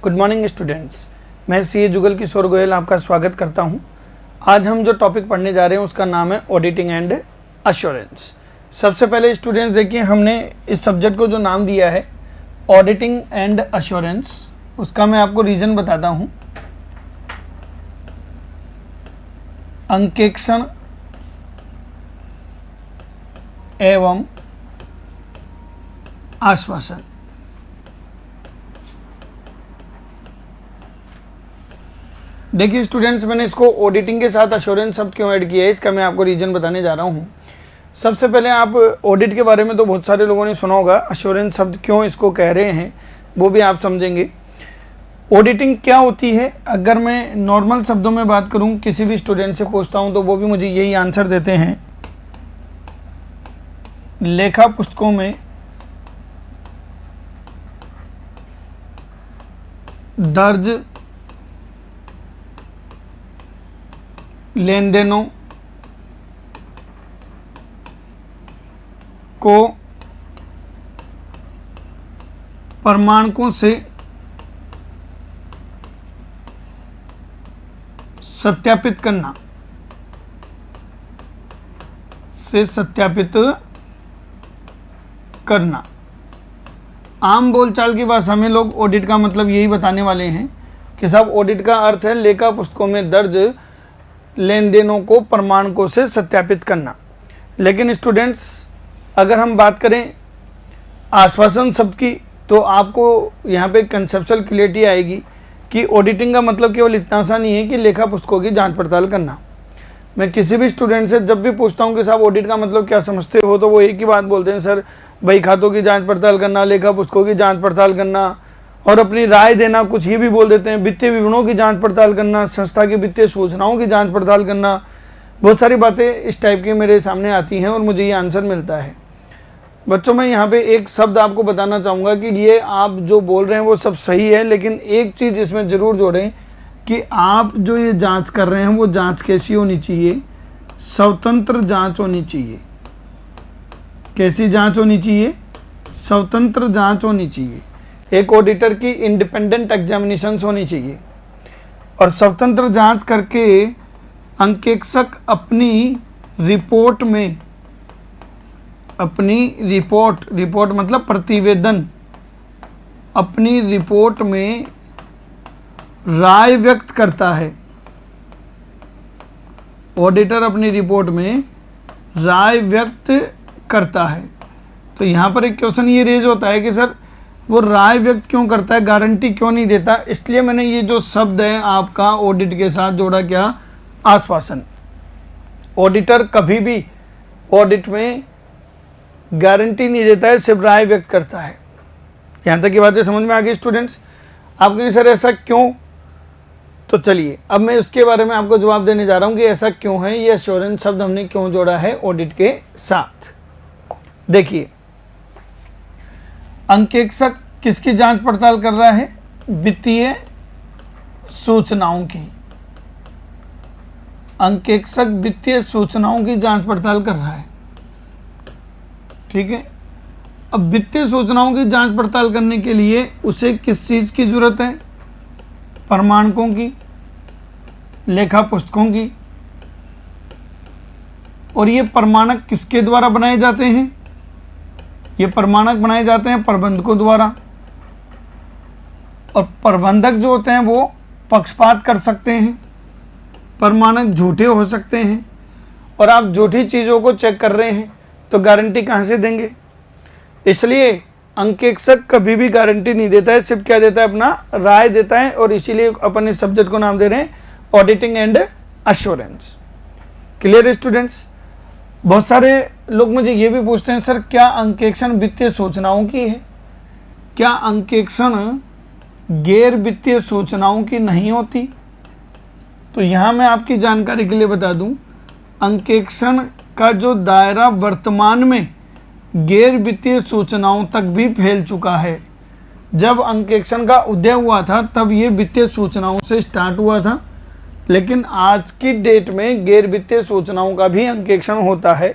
Good morning students, मैं CA Jugal Kishore Goyal आपका स्वागत करता हूं। आज हम जो टॉपिक पढ़ने जा रहे हैं उसका नाम है ऑडिटिंग एंड अश्योरेंस। सबसे पहले स्टूडेंट्स देखिए, हमने इस सब्जेक्ट को जो नाम दिया है ऑडिटिंग एंड अश्योरेंस, उसका मैं आपको रीज़न बताता हूं। अंकेक्षण एवं आश्वासन। देखिए स्टूडेंट्स, मैंने इसको ऑडिटिंग के साथ अश्योरेंस शब्द क्यों ऐड किया है, इसका मैं आपको रीज़न बताने जा रहा हूँ। सबसे पहले आप ऑडिट के बारे में तो बहुत सारे लोगों ने सुना होगा, अश्योरेंस शब्द क्यों इसको कह रहे हैं वो भी आप समझेंगे। ऑडिटिंग क्या होती है, अगर मैं नॉर्मल शब्दों में बात करूँ, किसी भी स्टूडेंट से पूछता हूँ तो वो भी मुझे यही आंसर देते हैं। लेखा पुस्तकों में दर्ज लेन देनों को प्रमाणकों से सत्यापित करना आम बोलचाल की भाषा में लोग ऑडिट का मतलब यही बताने वाले हैं कि साहब ऑडिट का अर्थ है लेखा पुस्तकों में दर्ज लेन देनों को प्रमाणकों से सत्यापित करना। लेकिन स्टूडेंट्स, अगर हम बात करें आश्वासन शब्द की तो आपको यहाँ पे कंसेप्चुअल क्लियरिटी आएगी कि ऑडिटिंग का मतलब केवल इतना सा नहीं है कि लेखा पुस्तकों की जांच पड़ताल करना। मैं किसी भी स्टूडेंट से जब भी पूछता हूँ कि साहब ऑडिट का मतलब क्या समझते हो, तो वो एक ही बात बोलते हैं, सर बही खातों की जांच पड़ताल करना, लेखा पुस्तकों की जांच पड़ताल करना, और अपनी राय देना। कुछ ये भी बोल देते हैं वित्तीय विवरणों की जांच पड़ताल करना, संस्था की वित्तीय सूचनाओं की जांच पड़ताल करना। बहुत सारी बातें इस टाइप की मेरे सामने आती हैं और मुझे ये आंसर मिलता है। बच्चों, मैं यहाँ पे एक शब्द आपको बताना चाहूँगा कि ये आप जो बोल रहे हैं वो सब सही है, लेकिन एक चीज़ इसमें ज़रूर जोड़ें कि आप जो ये जांच कर रहे हैं वो जांच कैसी होनी चाहिए, स्वतंत्र जांच होनी चाहिए। कैसी जांच होनी चाहिए? स्वतंत्र जांच होनी चाहिए। एक ऑडिटर की इंडिपेंडेंट एग्जामिनेशंस होनी चाहिए और स्वतंत्र जांच करके अंकेक्षक अपनी रिपोर्ट में, रिपोर्ट मतलब प्रतिवेदन, अपनी रिपोर्ट में राय व्यक्त करता है। ऑडिटर अपनी रिपोर्ट में राय व्यक्त करता है। तो यहाँ पर एक क्वेश्चन ये रेज होता है कि सर वो राय व्यक्त क्यों करता है, गारंटी क्यों नहीं देता? इसलिए मैंने ये जो शब्द है आपका ऑडिट के साथ जोड़ा, क्या? आश्वासन। ऑडिटर कभी भी ऑडिट में गारंटी नहीं देता है, सिर्फ राय व्यक्त करता है। यहाँ तक की बातें समझ में आ गई स्टूडेंट्स? आप कहेंगे सर ऐसा क्यों? तो चलिए अब मैं उसके बारे में आपको जवाब देने जा रहा हूँ कि ऐसा क्यों है, ये एश्योरेंस शब्द हमने क्यों जोड़ा है ऑडिट के साथ। देखिए, अंकेक्षक किसकी जांच पड़ताल कर रहा है? वित्तीय सूचनाओं की। अंकेक्षक वित्तीय सूचनाओं की जांच पड़ताल कर रहा है, ठीक है। अब वित्तीय सूचनाओं की जांच पड़ताल करने के लिए उसे किस चीज़ की जरूरत है? प्रमाणकों की, लेखा पुस्तकों की। और ये प्रमाणक किसके द्वारा बनाए जाते हैं? ये प्रमाणक बनाए जाते हैं प्रबंधकों द्वारा। और प्रबंधक जो होते हैं वो पक्षपात कर सकते हैं, प्रमाणक झूठे हो सकते हैं, और आप झूठी चीज़ों को चेक कर रहे हैं तो गारंटी कहाँ से देंगे? इसलिए अंकेक्षक कभी भी गारंटी नहीं देता है, सिर्फ क्या देता है? अपना राय देता है। और इसीलिए अपन इस सब्जेक्ट को नाम दे रहे हैं auditing and assurance. Clear students? बहुत सारे लोग मुझे ये भी पूछते हैं, सर क्या अंकेक्षण वित्तीय सूचनाओं की है? क्या अंकेक्षण गैर वित्तीय सूचनाओं की नहीं होती? तो यहाँ मैं आपकी जानकारी के लिए बता दूं, अंकेक्षण का जो दायरा वर्तमान में गैर वित्तीय सूचनाओं तक भी फैल चुका है। जब अंकेक्षण का उदय हुआ था तब ये वित्तीय सूचनाओं से स्टार्ट हुआ था, लेकिन आज की डेट में गैर वित्तीय सूचनाओं का भी अंकेक्षण होता है।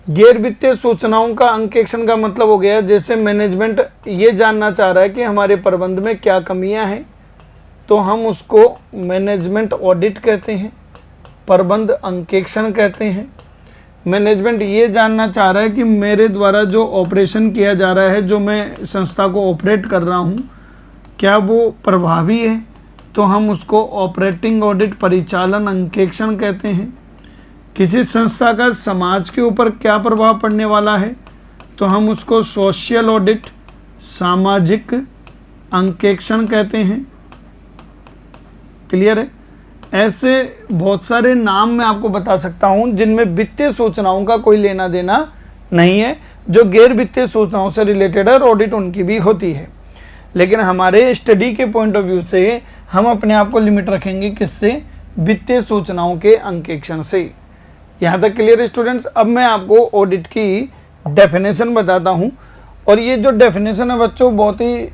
गैर वित्तीय सूचनाओं का अंकेक्षण का मतलब हो गया जैसे मैनेजमेंट ये जानना चाह रहा है कि हमारे प्रबंध में क्या कमियां हैं, तो हम उसको मैनेजमेंट ऑडिट कहते हैं, प्रबंध अंकेक्षण कहते हैं। मैनेजमेंट ये जानना चाह रहा है कि मेरे द्वारा जो ऑपरेशन किया जा रहा है, जो मैं संस्था को ऑपरेट कर रहा हूँ, क्या वो प्रभावी है, तो हम उसको ऑपरेटिंग ऑडिट परिचालन अंकेक्षण कहते हैं। किसी संस्था का समाज के ऊपर क्या प्रभाव पड़ने वाला है, तो हम उसको सोशल ऑडिट सामाजिक अंकेक्षण कहते हैं। क्लियर है? ऐसे बहुत सारे नाम मैं आपको बता सकता हूं जिनमें वित्तीय सूचनाओं का कोई लेना देना नहीं है, जो गैर वित्तीय सूचनाओं से रिलेटेड है और ऑडिट उनकी भी होती है। लेकिन हमारे स्टडी के पॉइंट ऑफ व्यू से हम अपने आप को लिमिट रखेंगे किससे? वित्तीय सूचनाओं के अंकेक्षण से। यहाँ तक क्लियर स्टूडेंट्स? अब मैं आपको ऑडिट की डेफिनेशन बताता हूँ, और ये जो डेफिनेशन है बच्चों बहुत ही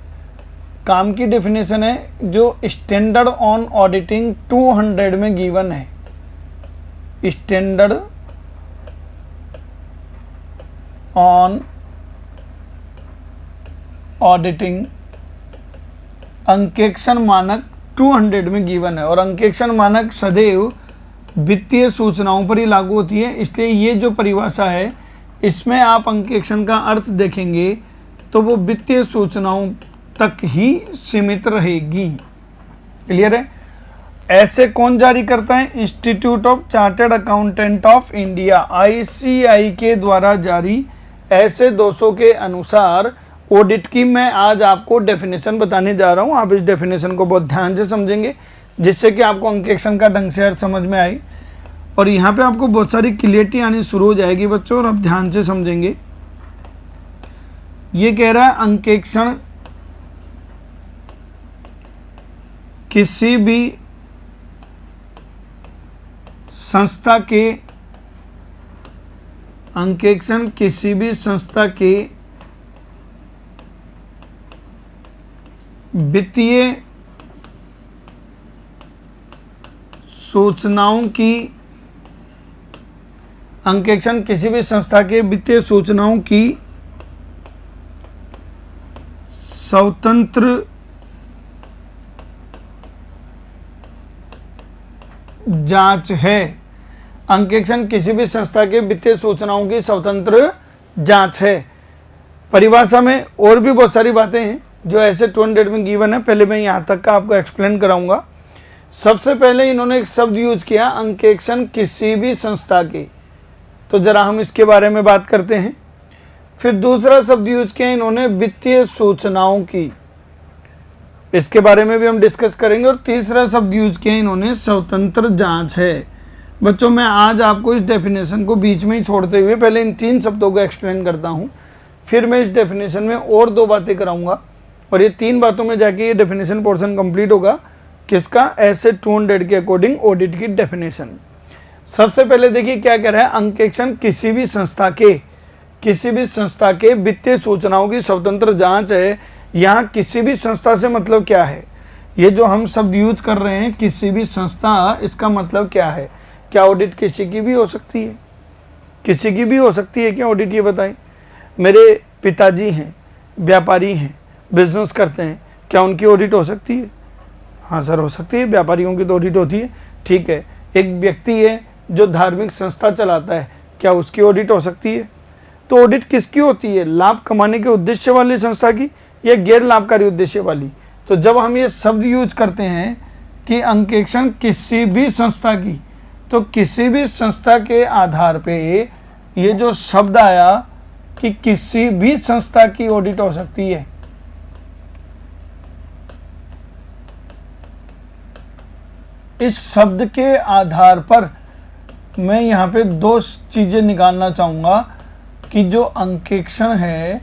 काम की डेफिनेशन है, जो स्टैंडर्ड ऑन ऑडिटिंग 200 में गिवन है। स्टैंडर्ड ऑन ऑडिटिंग अंकेक्षण मानक 200 में गिवन है, और अंकेक्षण मानक सदैव वित्तीय सूचनाओं पर ही लागू होती है। इसलिए ये जो परिभाषा है, इसमें आप अंकेक्षण का अर्थ देखेंगे तो वो वित्तीय सूचनाओं तक ही सीमित रहेगी। क्लियर है? ऐसे कौन जारी करता है? Institute of chartered accountant of India ICI के द्वारा जारी ऐसे 200 के अनुसार ऑडिट की मैं आज आपको डेफिनेशन बताने जा रहा हूं। आप इस डेफिनेशन को बहुत ध्यान से समझेंगे जिससे कि आपको अंकेक्षण का ढंग से अर्थ समझ में आए, और यहाँ पे आपको बहुत सारी क्लियरिटी आनी शुरू हो जाएगी बच्चों, और आप ध्यान से समझेंगे। ये कह रहा है अंकेक्षण किसी भी संस्था के वित्तीय सूचनाओं की अंकेक्षण किसी भी संस्था के वित्तीय सूचनाओं की स्वतंत्र जांच है। अंकेक्षण किसी भी संस्था के वित्तीय सूचनाओं की स्वतंत्र जांच है। परिभाषा में और भी बहुत सारी बातें हैं जो ऐसे 200 में गिवन है, पहले मैं यहाँ तक का आपको एक्सप्लेन कराऊंगा। सबसे पहले इन्होंने एक शब्द यूज किया, अंकेक्षण किसी भी संस्था की, तो जरा हम इसके बारे में बात करते हैं। फिर दूसरा शब्द यूज किया इन्होंने वित्तीय सूचनाओं की, इसके बारे में भी हम डिस्कस करेंगे। और तीसरा शब्द यूज किया इन्होंने स्वतंत्र जांच है। बच्चों मैं आज आपको इस डेफिनेशन को बीच में ही छोड़ते हुए पहले इन 3 शब्दों को एक्सप्लेन करता हूँ, फिर मैं इस डेफिनेशन में और 2 बातें कराऊंगा, और ये 3 बातों में जाके ये डेफिनेशन पोर्शन कंप्लीट होगा। किसका? ऐसे 200 के अकॉर्डिंग ऑडिट की डेफिनेशन। सबसे पहले देखिए क्या कह रहा है, अंकेक्षण किसी भी संस्था के वित्तीय सूचनाओं की स्वतंत्र जांच है। यहाँ किसी भी संस्था से मतलब क्या है? ये जो हम शब्द यूज कर रहे हैं किसी भी संस्था, इसका मतलब क्या है? क्या ऑडिट किसी की भी हो सकती है? किसी की भी हो सकती है क्या ऑडिट? ये बताएं। मेरे पिताजी हैं, व्यापारी हैं, बिजनेस करते हैं, क्या उनकी ऑडिट हो सकती है? हाँ सर हो सकती है, व्यापारियों की तो ऑडिट होती है। ठीक है, एक व्यक्ति है जो धार्मिक संस्था चलाता है, क्या उसकी ऑडिट हो सकती है? तो ऑडिट किसकी होती है? लाभ कमाने के उद्देश्य वाली संस्था की या गैर लाभकारी उद्देश्य वाली? तो जब हम ये शब्द यूज करते हैं कि अंकेक्षण किसी भी संस्था की, तो किसी भी संस्था के आधार पे ये जो शब्द आया कि किसी भी संस्था की ऑडिट हो सकती है। इस शब्द के आधार पर मैं यहाँ पे 2 चीजें निकालना चाहूंगा कि जो अंकेक्षण है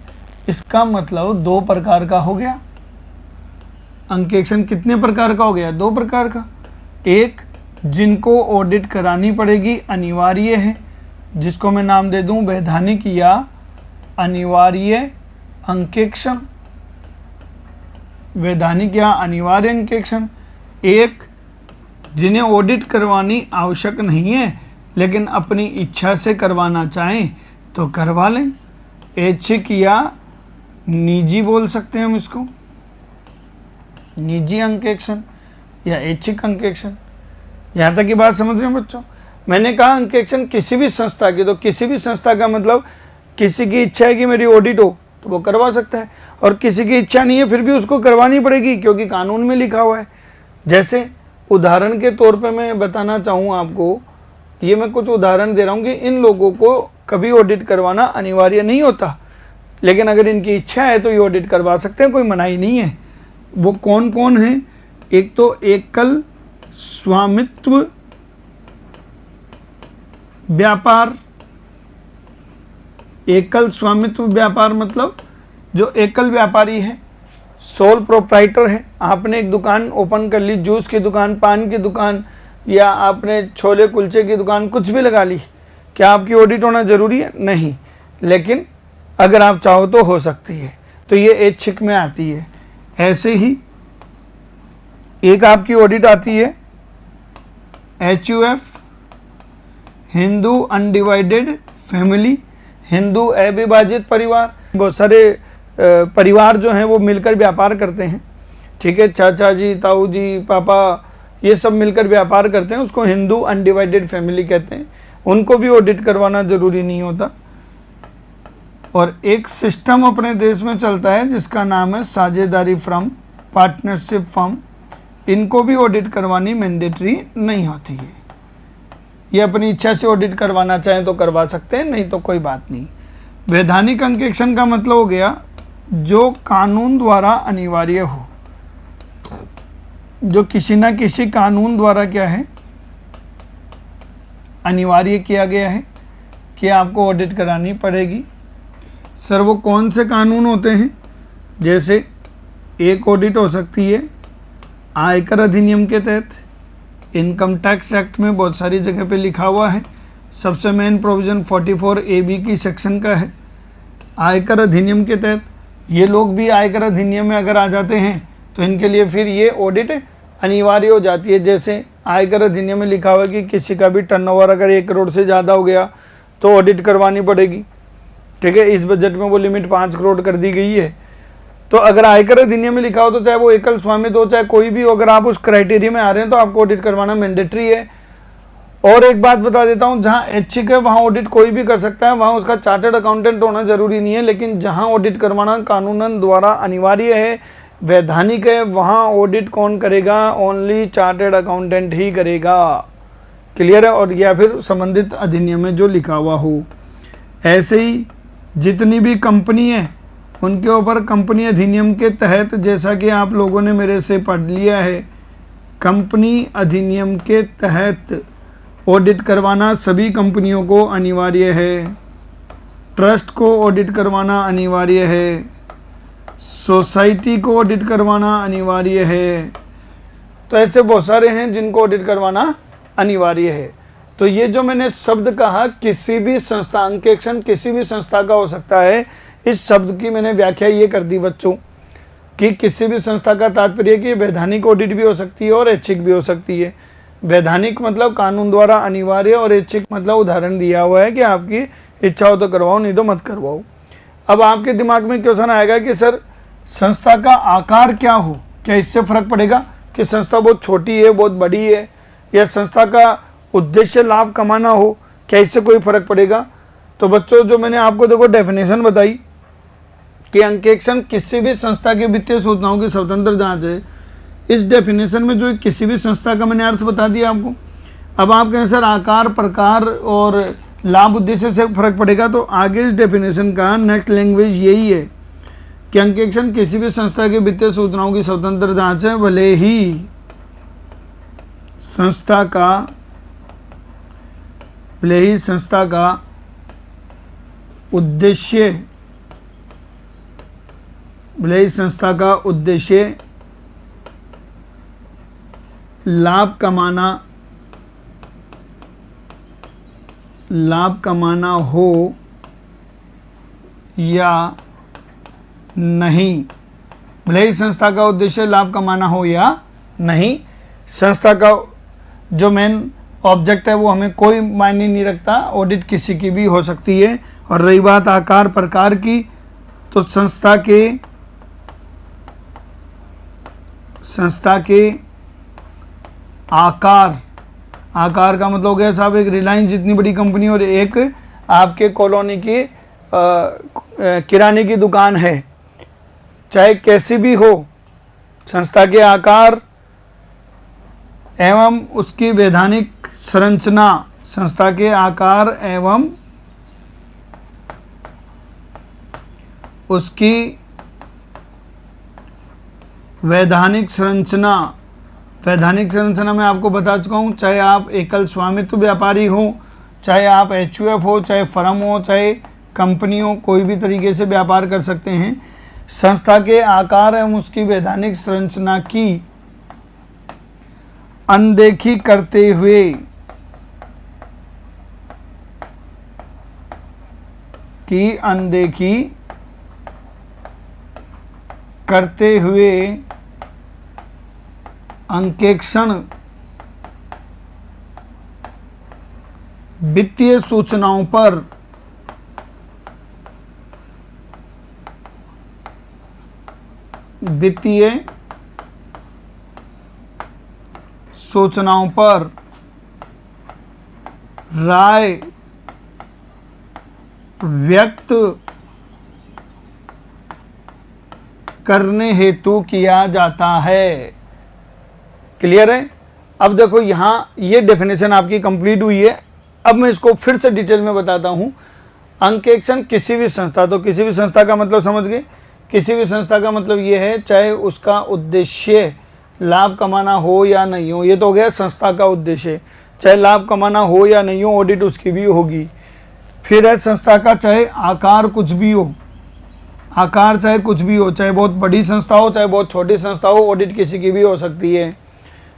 इसका मतलब 2 प्रकार का हो गया। अंकेक्षण कितने प्रकार का हो गया? 2 प्रकार का। एक जिनको ऑडिट करानी पड़ेगी, अनिवार्य है, जिसको मैं नाम दे दूं वैधानिक या अनिवार्य अंकेक्षण। वैधानिक या अनिवार्य अंकेक्षण। एक जिन्हें ऑडिट करवानी आवश्यक नहीं है लेकिन अपनी इच्छा से करवाना चाहें, तो करवा लें। ऐच्छिक या निजी बोल सकते हैं हम इसको, निजी अंकेक्षण या ऐच्छिक अंकेक्षण। यहाँ तक की बात समझ रहे हैं बच्चों। मैंने कहा अंकेक्षण किसी भी संस्था की, तो किसी भी संस्था का मतलब किसी की इच्छा है कि मेरी ऑडिट हो तो वो करवा सकता है, और किसी की इच्छा नहीं है फिर भी उसको करवानी पड़ेगी क्योंकि कानून में लिखा हुआ है। जैसे उदाहरण के तौर पे मैं बताना चाहूँ आपको, ये मैं कुछ उदाहरण दे रहा हूँ कि इन लोगों को कभी ऑडिट करवाना अनिवार्य नहीं होता, लेकिन अगर इनकी इच्छा है तो ये ऑडिट करवा सकते हैं, कोई मनाही नहीं है। वो कौन कौन है? एक तो एकल स्वामित्व व्यापार। एकल स्वामित्व व्यापार मतलब जो एकल व्यापारी है, सोल प्रोप्राइटर है। आपने एक दुकान ओपन कर ली, जूस की दुकान, पान की दुकान, या आपने छोले कुलचे की दुकान, कुछ भी लगा ली, क्या आपकी ऑडिट होना जरूरी है? नहीं, लेकिन अगर आप चाहो तो हो सकती है, तो ये ऐच्छिक में आती है। ऐसे ही एक आपकी ऑडिट आती है HUF, Hindu undivided family, Hindu अविभाजित परिवार। बहुत सारे परिवार जो हैं वो मिलकर व्यापार करते हैं, ठीक है, चाचा जी, ताऊ जी, पापा, ये सब मिलकर व्यापार करते हैं, उसको हिंदू अनडिवाइडेड फैमिली कहते हैं। उनको भी ऑडिट करवाना जरूरी नहीं होता। और एक सिस्टम अपने देश में चलता है जिसका नाम है साझेदारी फर्म, पार्टनरशिप फर्म। इनको भी ऑडिट करवानी मैंडेटरी नहीं होती है। ये अपनी इच्छा से ऑडिट करवाना चाहें तो करवा सकते हैं, नहीं तो कोई बात नहीं। वैधानिक अंकेक्षण का मतलब हो गया जो कानून द्वारा अनिवार्य हो, जो किसी ना किसी कानून द्वारा क्या है, अनिवार्य किया गया है कि आपको ऑडिट करानी पड़ेगी। सर वो कौन से कानून होते हैं? जैसे एक ऑडिट हो सकती है आयकर अधिनियम के तहत, इनकम टैक्स एक्ट में बहुत सारी जगह पे लिखा हुआ है, सबसे मेन प्रोविज़न 44AB की सेक्शन का है। आयकर अधिनियम के तहत ये लोग भी आयकर अधिनियम में अगर आ जाते हैं तो इनके लिए फिर ये ऑडिट अनिवार्य हो जाती है। जैसे आयकर अधिनियम में लिखा हुआ है कि किसी का भी टर्नओवर अगर 1 करोड़ से ज़्यादा हो गया तो ऑडिट करवानी पड़ेगी, ठीक है। इस बजट में वो लिमिट 5 करोड़ कर दी गई है। तो अगर आयकर अधिनियम में लिखा हो तो चाहे वो एकल स्वामित्व हो, चाहे कोई भी हो, अगर आप उस क्राइटेरिया में आ रहे हैं तो आपको ऑडिट करवाना मैंडेटरी है। और एक बात बता देता हूँ, जहाँ ऐच्छिक है वहाँ ऑडिट कोई भी कर सकता है, वहाँ उसका चार्टर्ड अकाउंटेंट होना जरूरी नहीं है। लेकिन जहाँ ऑडिट करवाना कानूनन द्वारा अनिवार्य है, वैधानिक है, वहाँ ऑडिट कौन करेगा? ओनली चार्टर्ड अकाउंटेंट ही करेगा। क्लियर है? और या फिर संबंधित अधिनियम में जो लिखा हुआ हो। ऐसे ही जितनी भी कंपनी है उनके ऊपर कंपनी अधिनियम के तहत, जैसा कि आप लोगों ने मेरे से पढ़ लिया है, कंपनी अधिनियम के तहत ऑडिट करवाना सभी कंपनियों को अनिवार्य है। ट्रस्ट को ऑडिट करवाना अनिवार्य है, सोसाइटी को ऑडिट करवाना अनिवार्य है। तो ऐसे बहुत सारे हैं जिनको ऑडिट करवाना अनिवार्य है। तो ये जो मैंने शब्द कहा, किसी भी संस्था, अंकेक्षण किसी भी संस्था का हो सकता है, इस शब्द की मैंने व्याख्या ये कर दी बच्चों कि किसी भी संस्था का तात्पर्य कि वैधानिक ऑडिट भी हो सकती है और ऐच्छिक भी हो सकती है। वैधानिक मतलब कानून द्वारा अनिवार्य, और ऐच्छिक मतलब उदाहरण दिया हुआ है कि आपकी इच्छा हो तो करवाओ, नहीं तो मत करवाओ। अब आपके दिमाग में क्वेश्चन आएगा कि सर संस्था का आकार क्या हो, क्या इससे फर्क पड़ेगा कि संस्था बहुत छोटी है, बहुत बड़ी है, या संस्था का उद्देश्य लाभ कमाना हो, क्या इससे कोई फर्क पड़ेगा? तो बच्चों जो मैंने आपको देखो डेफिनेशन बताई कि अंकेक्षण किसी भी संस्था के वित्तीय सूचनाओं की स्वतंत्र जांच है। इस डेफिनेशन में जो किसी भी संस्था का मैंने अर्थ बता दिया आपको। अब आप कहें सर आकार, प्रकार और लाभ उद्देश्य से फर्क पड़ेगा, तो आगे इस डेफिनेशन का नेक्स्ट लैंग्वेज यही है कि अंकेक्षण किसी भी संस्था के वित्तीय सूचनाओं की स्वतंत्र जांच है, भले ही संस्था का उद्देश्य लाभ कमाना हो या नहीं। भले ही संस्था का उद्देश्य लाभ कमाना हो या नहीं, संस्था का जो मेन ऑब्जेक्ट है वो हमें कोई मायने नहीं रखता, ऑडिट किसी की भी हो सकती है। और रही बात आकार प्रकार की, तो संस्था के आकार का मतलब हो गया साहब एक रिलायंस जितनी बड़ी कंपनी और एक आपके कॉलोनी की किराने की दुकान है, चाहे कैसी भी हो, संस्था के आकार एवं उसकी वैधानिक संरचना, संस्था के आकार एवं उसकी वैधानिक संरचना मैं आपको बता चुका हूँ, चाहे आप एकल स्वामित्व व्यापारी हो, चाहे आप एचयूएफ हो, चाहे फर्म हो, चाहे कंपनी हो, कोई भी तरीके से व्यापार कर सकते हैं। संस्था के आकार एवं उसकी वैधानिक संरचना की अनदेखी करते हुए अंकेक्षण वित्तीय सूचनाओं पर राय व्यक्त करने हेतु किया जाता है। क्लियर है? अब देखो यहाँ ये डेफिनेशन आपकी कंप्लीट हुई है। अब मैं इसको फिर से डिटेल में बताता हूँ। अंकेक्षण किसी भी संस्था, तो किसी भी संस्था का मतलब समझ गए, किसी भी संस्था का मतलब ये है चाहे उसका उद्देश्य लाभ कमाना हो या नहीं हो, ये तो हो गया संस्था का उद्देश्य, चाहे लाभ कमाना हो या नहीं हो ऑडिट उसकी भी होगी। फिर है संस्था का चाहे आकार कुछ भी हो, आकार चाहे कुछ भी हो, चाहे बहुत बड़ी संस्था हो चाहे बहुत छोटी संस्था हो, ऑडिट किसी की भी हो सकती है।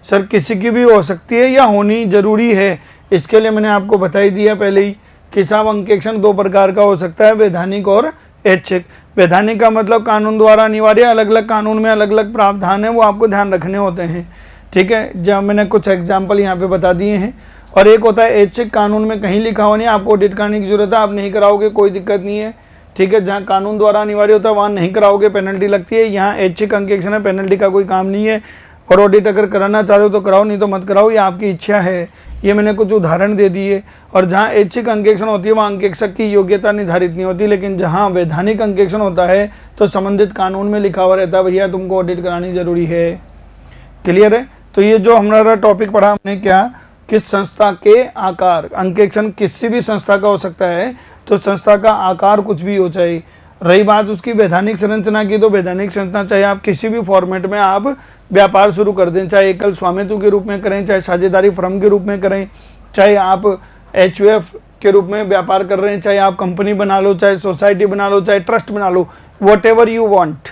सर किसी की भी हो सकती है या होनी जरूरी है? इसके लिए मैंने आपको बता ही दिया पहले ही कि साहब अंकेक्षण दो प्रकार का हो सकता है, वैधानिक और ऐच्छिक। वैधानिक का मतलब कानून द्वारा अनिवार्य, अलग अलग कानून में अलग अलग प्रावधान है, वो आपको ध्यान रखने होते हैं। ठीक है, जब मैंने कुछ एग्जाम्पल यहाँ पे बता दिए हैं। और एक होता है ऐच्छिक, कानून में कहीं लिखा हुआ नहीं, आपको ऑडिट कराने की जरूरत है, आप नहीं कराओगे कोई दिक्कत नहीं है। ठीक है, जहाँ कानून द्वारा अनिवार्य होता है वहाँ नहीं कराओगे, पेनल्टी लगती है। यहाँ ऐच्छिक अंकेक्षण है, पेनल्टी का कोई काम नहीं है। और ऑडिट अगर कराना चाह रहे हो तो कराओ, नहीं तो मत कराओ, ये आपकी इच्छा है। ये मैंने कुछ उदाहरण दे दिए। और जहाँ ऐच्छिक अंकेक्षण होती है वहाँ अंकेक्षक की योग्यता निर्धारित नहीं होती, लेकिन जहाँ वैधानिक अंकेक्षण होता है तो संबंधित कानून में लिखा हुआ रहता है भैया तुमको ऑडिट करानी जरूरी है। क्लियर है? तो ये जो हमारा टॉपिक पढ़ा हमने क्या, कि संस्था के आकार, अंकेक्षण किसी भी संस्था का हो सकता है, तो संस्था का आकार कुछ भी हो। चाहे रही बात उसकी वैधानिक संरचना की, तो वैधानिक संरचना चाहे आप किसी भी फॉर्मेट में आप व्यापार शुरू कर दें, चाहे एकल स्वामित्व के रूप में करें, चाहे साझेदारी फर्म के रूप में करें, चाहे आप एचयूएफ के रूप में व्यापार कर रहे हैं, चाहे आप कंपनी बना लो, चाहे सोसाइटी बना लो, चाहे ट्रस्ट बना लो, वॉट एवर यू वांट।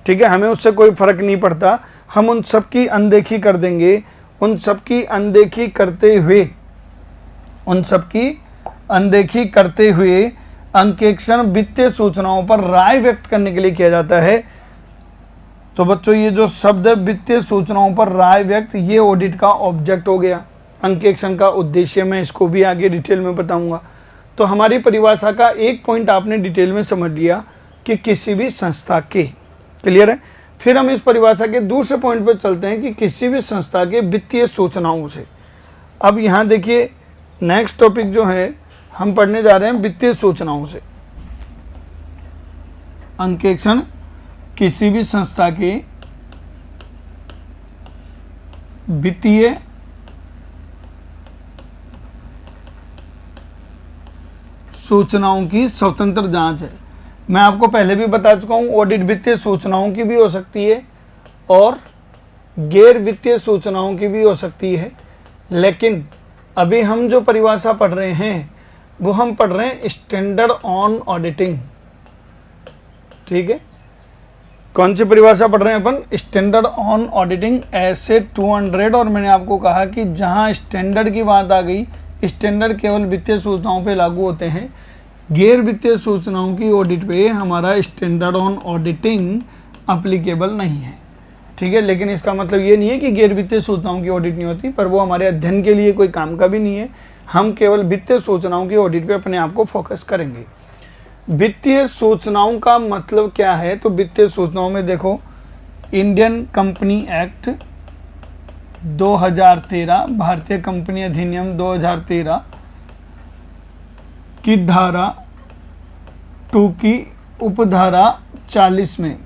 ठीक है, हमें उससे कोई फर्क नहीं पड़ता, हम उन सब की अनदेखी कर देंगे। उन सब की अनदेखी करते हुए अंकेक्षण वित्तीय सूचनाओं पर राय व्यक्त करने के लिए किया जाता है। तो बच्चों ये जो शब्द है वित्तीय सूचनाओं पर राय व्यक्त, ये ऑडिट का ऑब्जेक्ट हो गया। अंकेक्षण का उद्देश्य मैं इसको भी आगे डिटेल में बताऊंगा। तो हमारी परिभाषा का एक पॉइंट आपने डिटेल में समझ लिया कि किसी भी संस्था के। क्लियर है? फिर हम इस परिभाषा के दूसरे पॉइंट पर चलते हैं कि किसी भी संस्था के वित्तीय सूचनाओं से। अब यहाँ देखिए नेक्स्ट टॉपिक जो है हम पढ़ने जा रहे हैं वित्तीय सूचनाओं से। अंकेक्षण किसी भी संस्था के वित्तीय सूचनाओं की स्वतंत्र जांच है। मैं आपको पहले भी बता चुका हूं, ऑडिट वित्तीय सूचनाओं की भी हो सकती है और गैर वित्तीय सूचनाओं की भी हो सकती है। लेकिन अभी हम जो परिभाषा पढ़ रहे हैं वो हम पढ़ रहे हैं स्टैंडर्ड ऑन ऑडिटिंग। ठीक है, कौन सी परिभाषा पढ़ रहे हैं अपन? स्टैंडर्ड ऑन ऑडिटिंग ऐसे 200। और मैंने आपको कहा कि जहां स्टैंडर्ड की बात आ गई, स्टैंडर्ड केवल वित्तीय सूचनाओं पे लागू होते हैं, गैर वित्तीय सूचनाओं की ऑडिट पे हमारा स्टैंडर्ड ऑन ऑडिटिंग अप्लीकेबल नहीं है। ठीक है। लेकिन इसका मतलब ये नहीं है कि गैर वित्तीय सूचनाओं की ऑडिट नहीं होती, पर वो हमारे अध्ययन के लिए कोई काम का भी नहीं है। हम केवल वित्तीय सूचनाओं की ऑडिट पे अपने आप को फोकस करेंगे। वित्तीय सूचनाओं का मतलब क्या है? तो वित्तीय सूचनाओं में देखो, इंडियन कंपनी एक्ट 2013, भारतीय कंपनी अधिनियम 2013 की धारा 2 की उपधारा 40 में,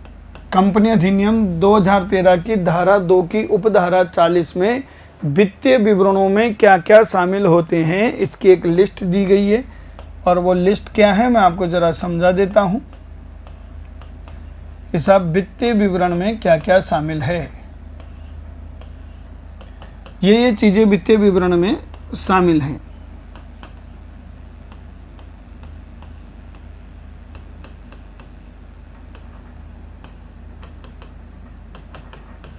कंपनी अधिनियम 2013 की धारा 2 की उपधारा 40 में वित्तीय विवरणों में क्या क्या शामिल होते हैं इसकी एक लिस्ट दी गई है। और वो लिस्ट क्या है मैं आपको ज़रा समझा देता हूँ कि साहब वित्तीय विवरण में क्या क्या शामिल है। ये चीज़ें वित्तीय विवरण में शामिल हैं।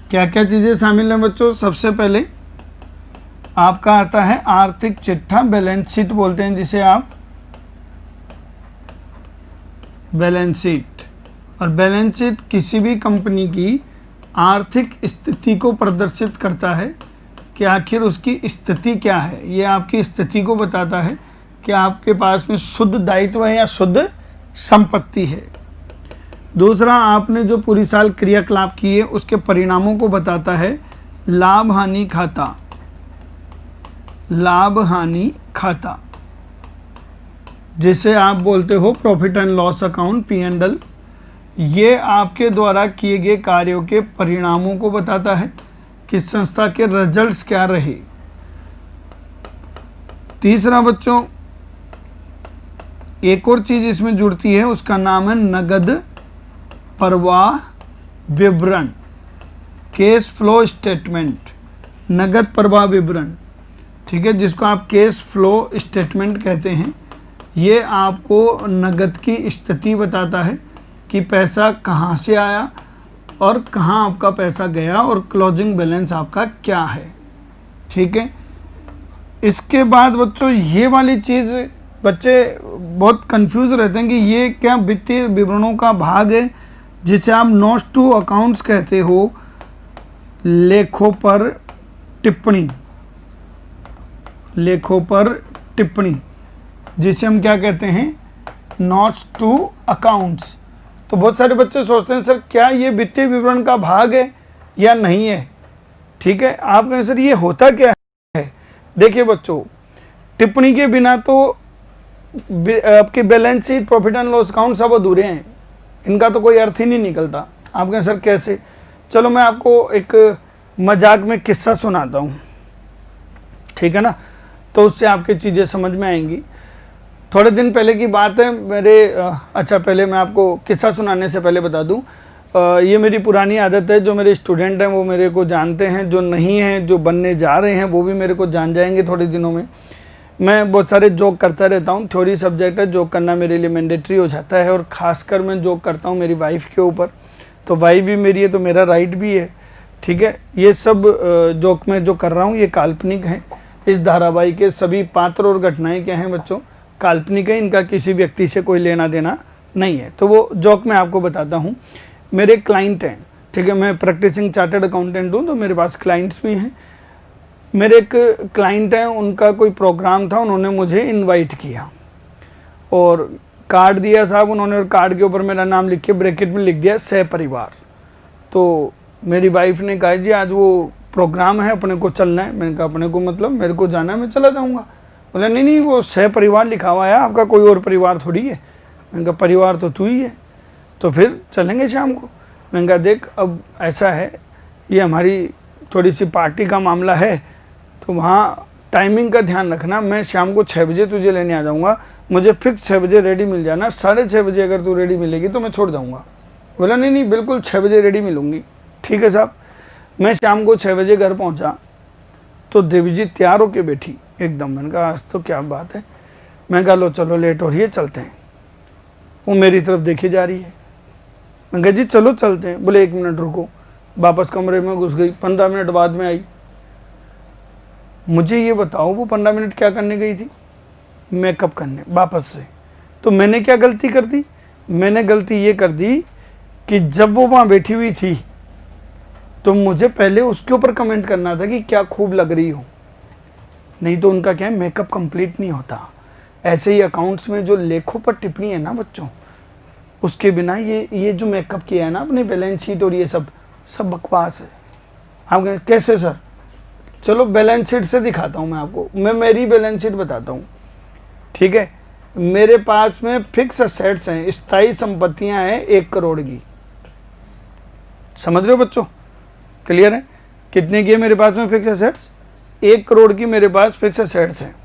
क्या क्या चीज़ें शामिल हैं बच्चों? सबसे पहले आपका आता है आर्थिक चिट्ठा, बैलेंस शीट बोलते हैं जिसे आप, बैलेंस शीट। और बैलेंस शीट किसी भी कंपनी की आर्थिक स्थिति को प्रदर्शित करता है कि आखिर उसकी स्थिति क्या है। ये आपकी स्थिति को बताता है कि आपके पास में शुद्ध दायित्व है या शुद्ध संपत्ति है। दूसरा, आपने जो पूरी साल क्रियाकलाप किए उसके परिणामों को बताता है लाभ हानि खाता, लाभ हानि खाता जिसे आप बोलते हो profit and loss account, P&L। ये आपके द्वारा किए गए कार्यों के परिणामों को बताता है कि संस्था के रिजल्ट्स क्या रहे। तीसरा बच्चों, एक और चीज इसमें जुड़ती है, उसका नाम है नगद प्रवाह विवरण, कैश फ्लो स्टेटमेंट, नगद प्रवाह विवरण, ठीक है, जिसको आप कैश फ्लो स्टेटमेंट कहते हैं। ये आपको नगद की स्थिति बताता है कि पैसा कहाँ से आया और कहाँ आपका पैसा गया और क्लोजिंग बैलेंस आपका क्या है, ठीक है। इसके बाद बच्चों ये वाली चीज़ बच्चे बहुत कंफ्यूज रहते हैं कि ये क्या वित्तीय विवरणों का भाग है जिसे आप नोट्स टू अकाउंट्स कहते हो, लेखों पर टिप्पणी, लेखों पर टिप्पणी जिसे हम क्या कहते हैं, नोट्स टू अकाउंट्स। तो बहुत सारे बच्चे सोचते हैं सर क्या ये वित्तीय विवरण का भाग है या नहीं है, ठीक है। आप कहें सर ये होता क्या है? देखिए बच्चों, टिप्पणी के बिना तो आपके balance sheet, profit and loss account सब अधूरे हैं, इनका तो कोई अर्थ ही नहीं निकलता। आप कहें सर कैसे? चलो मैं आपको एक मजाक में किस्सा सुनाता हूँ, ठीक है ना, तो उससे आपकी चीज़ें समझ में आएंगी। थोड़े दिन पहले की बात है, अच्छा पहले मैं आपको किस्सा सुनाने से पहले बता दूं, ये मेरी पुरानी आदत है। जो मेरे स्टूडेंट हैं वो मेरे को जानते हैं, जो नहीं हैं, जो बनने जा रहे हैं वो भी मेरे को जान जाएंगे थोड़े दिनों में। मैं बहुत सारे जोक करता रहता हूँ, थ्योरी सब्जेक्ट है, जोक करना मेरे लिए मैंडेटरी हो जाता है। और ख़ासकर मैं जोक करता हूँ मेरी वाइफ के ऊपर, तो वाइफ भी मेरी है तो मेरा राइट भी है, ठीक है। ये सब जोक मैं जो कर रहा हूँ ये काल्पनिक है। इस धारावाहिक के सभी पात्र और घटनाएं क्या हैं बच्चों, काल्पनिक है, इनका किसी व्यक्ति से कोई लेना देना नहीं है। तो वो जोक मैं आपको बताता हूँ। मेरे क्लाइंट हैं, ठीक है, मैं प्रैक्टिसिंग चार्टर्ड अकाउंटेंट हूँ, तो मेरे पास क्लाइंट्स भी हैं। मेरे एक क्लाइंट हैं, उनका कोई प्रोग्राम था, उन्होंने मुझे इनवाइट किया और कार्ड दिया साहब उन्होंने, और कार्ड के ऊपर मेरा नाम लिख के ब्रैकेट में लिख दिया सहपरिवार। तो मेरी वाइफ ने कहा जी आज वो प्रोग्राम है, अपने को चलना है। मैंने कहा अपने को मतलब मेरे को जाना है, मैं चला जाऊँगा। बोला नहीं नहीं वो सहपरिवार लिखा हुआ है, आपका कोई और परिवार थोड़ी है। मैंने कहा परिवार तो तू ही है, तो फिर चलेंगे शाम को। मैंने कहा देख अब ऐसा है, ये हमारी थोड़ी सी पार्टी का मामला है, तो वहाँ टाइमिंग का ध्यान रखना। मैं शाम को 6 बजे तुझे लेने आ जाऊँगा, मुझे फिक्स 6 बजे रेडी मिल जाना। 6:30 बजे अगर तू रेडी मिलेगी तो मैं छोड़ जाऊँगा। बोला नहीं नहीं बिल्कुल 6 बजे रेडी मिलूँगी। ठीक है साहब। मैं शाम को 6 बजे घर पहुँचा तो देवी जी तैयार होके बैठी एकदम। मैंने कहा आज तो क्या बात है। मैं कहा लो चलो लेट हो रही है चलते हैं। वो मेरी तरफ देखी जा रही है। मैं कहा जी चलो चलते हैं। बोले 1 मिनट रुको। वापस कमरे में घुस गई। 15 मिनट बाद में आई। मुझे ये बताओ वो 15 मिनट क्या करने गई थी? मेकअप करने वापस से। तो मैंने क्या गलती कर दी? मैंने गलती ये कर दी कि जब वो वहाँ बैठी हुई थी तो मुझे पहले उसके ऊपर कमेंट करना था कि क्या खूब लग रही हो, नहीं तो उनका क्या है, मेकअप कंप्लीट नहीं होता। ऐसे ही अकाउंट्स में जो लेखों पर टिप्पणी है ना बच्चों, उसके बिना ये जो मेकअप किया है ना अपने बैलेंस शीट और ये सब बकवास है। आप कहें कैसे सर, चलो बैलेंस शीट से दिखाता हूँ मैं आपको, मैं मेरी बैलेंस शीट बताता हूँ, ठीक है। मेरे पास में फिक्स असेट्स हैं, स्थायी संपत्तियां हैं 1 करोड़ की, समझ रहे हो बच्चों, क्लियर है। कितने की है मेरे पास में फिक्स असेट्स, 1 करोड़ की मेरे पास फिक्स असेट्स हैं।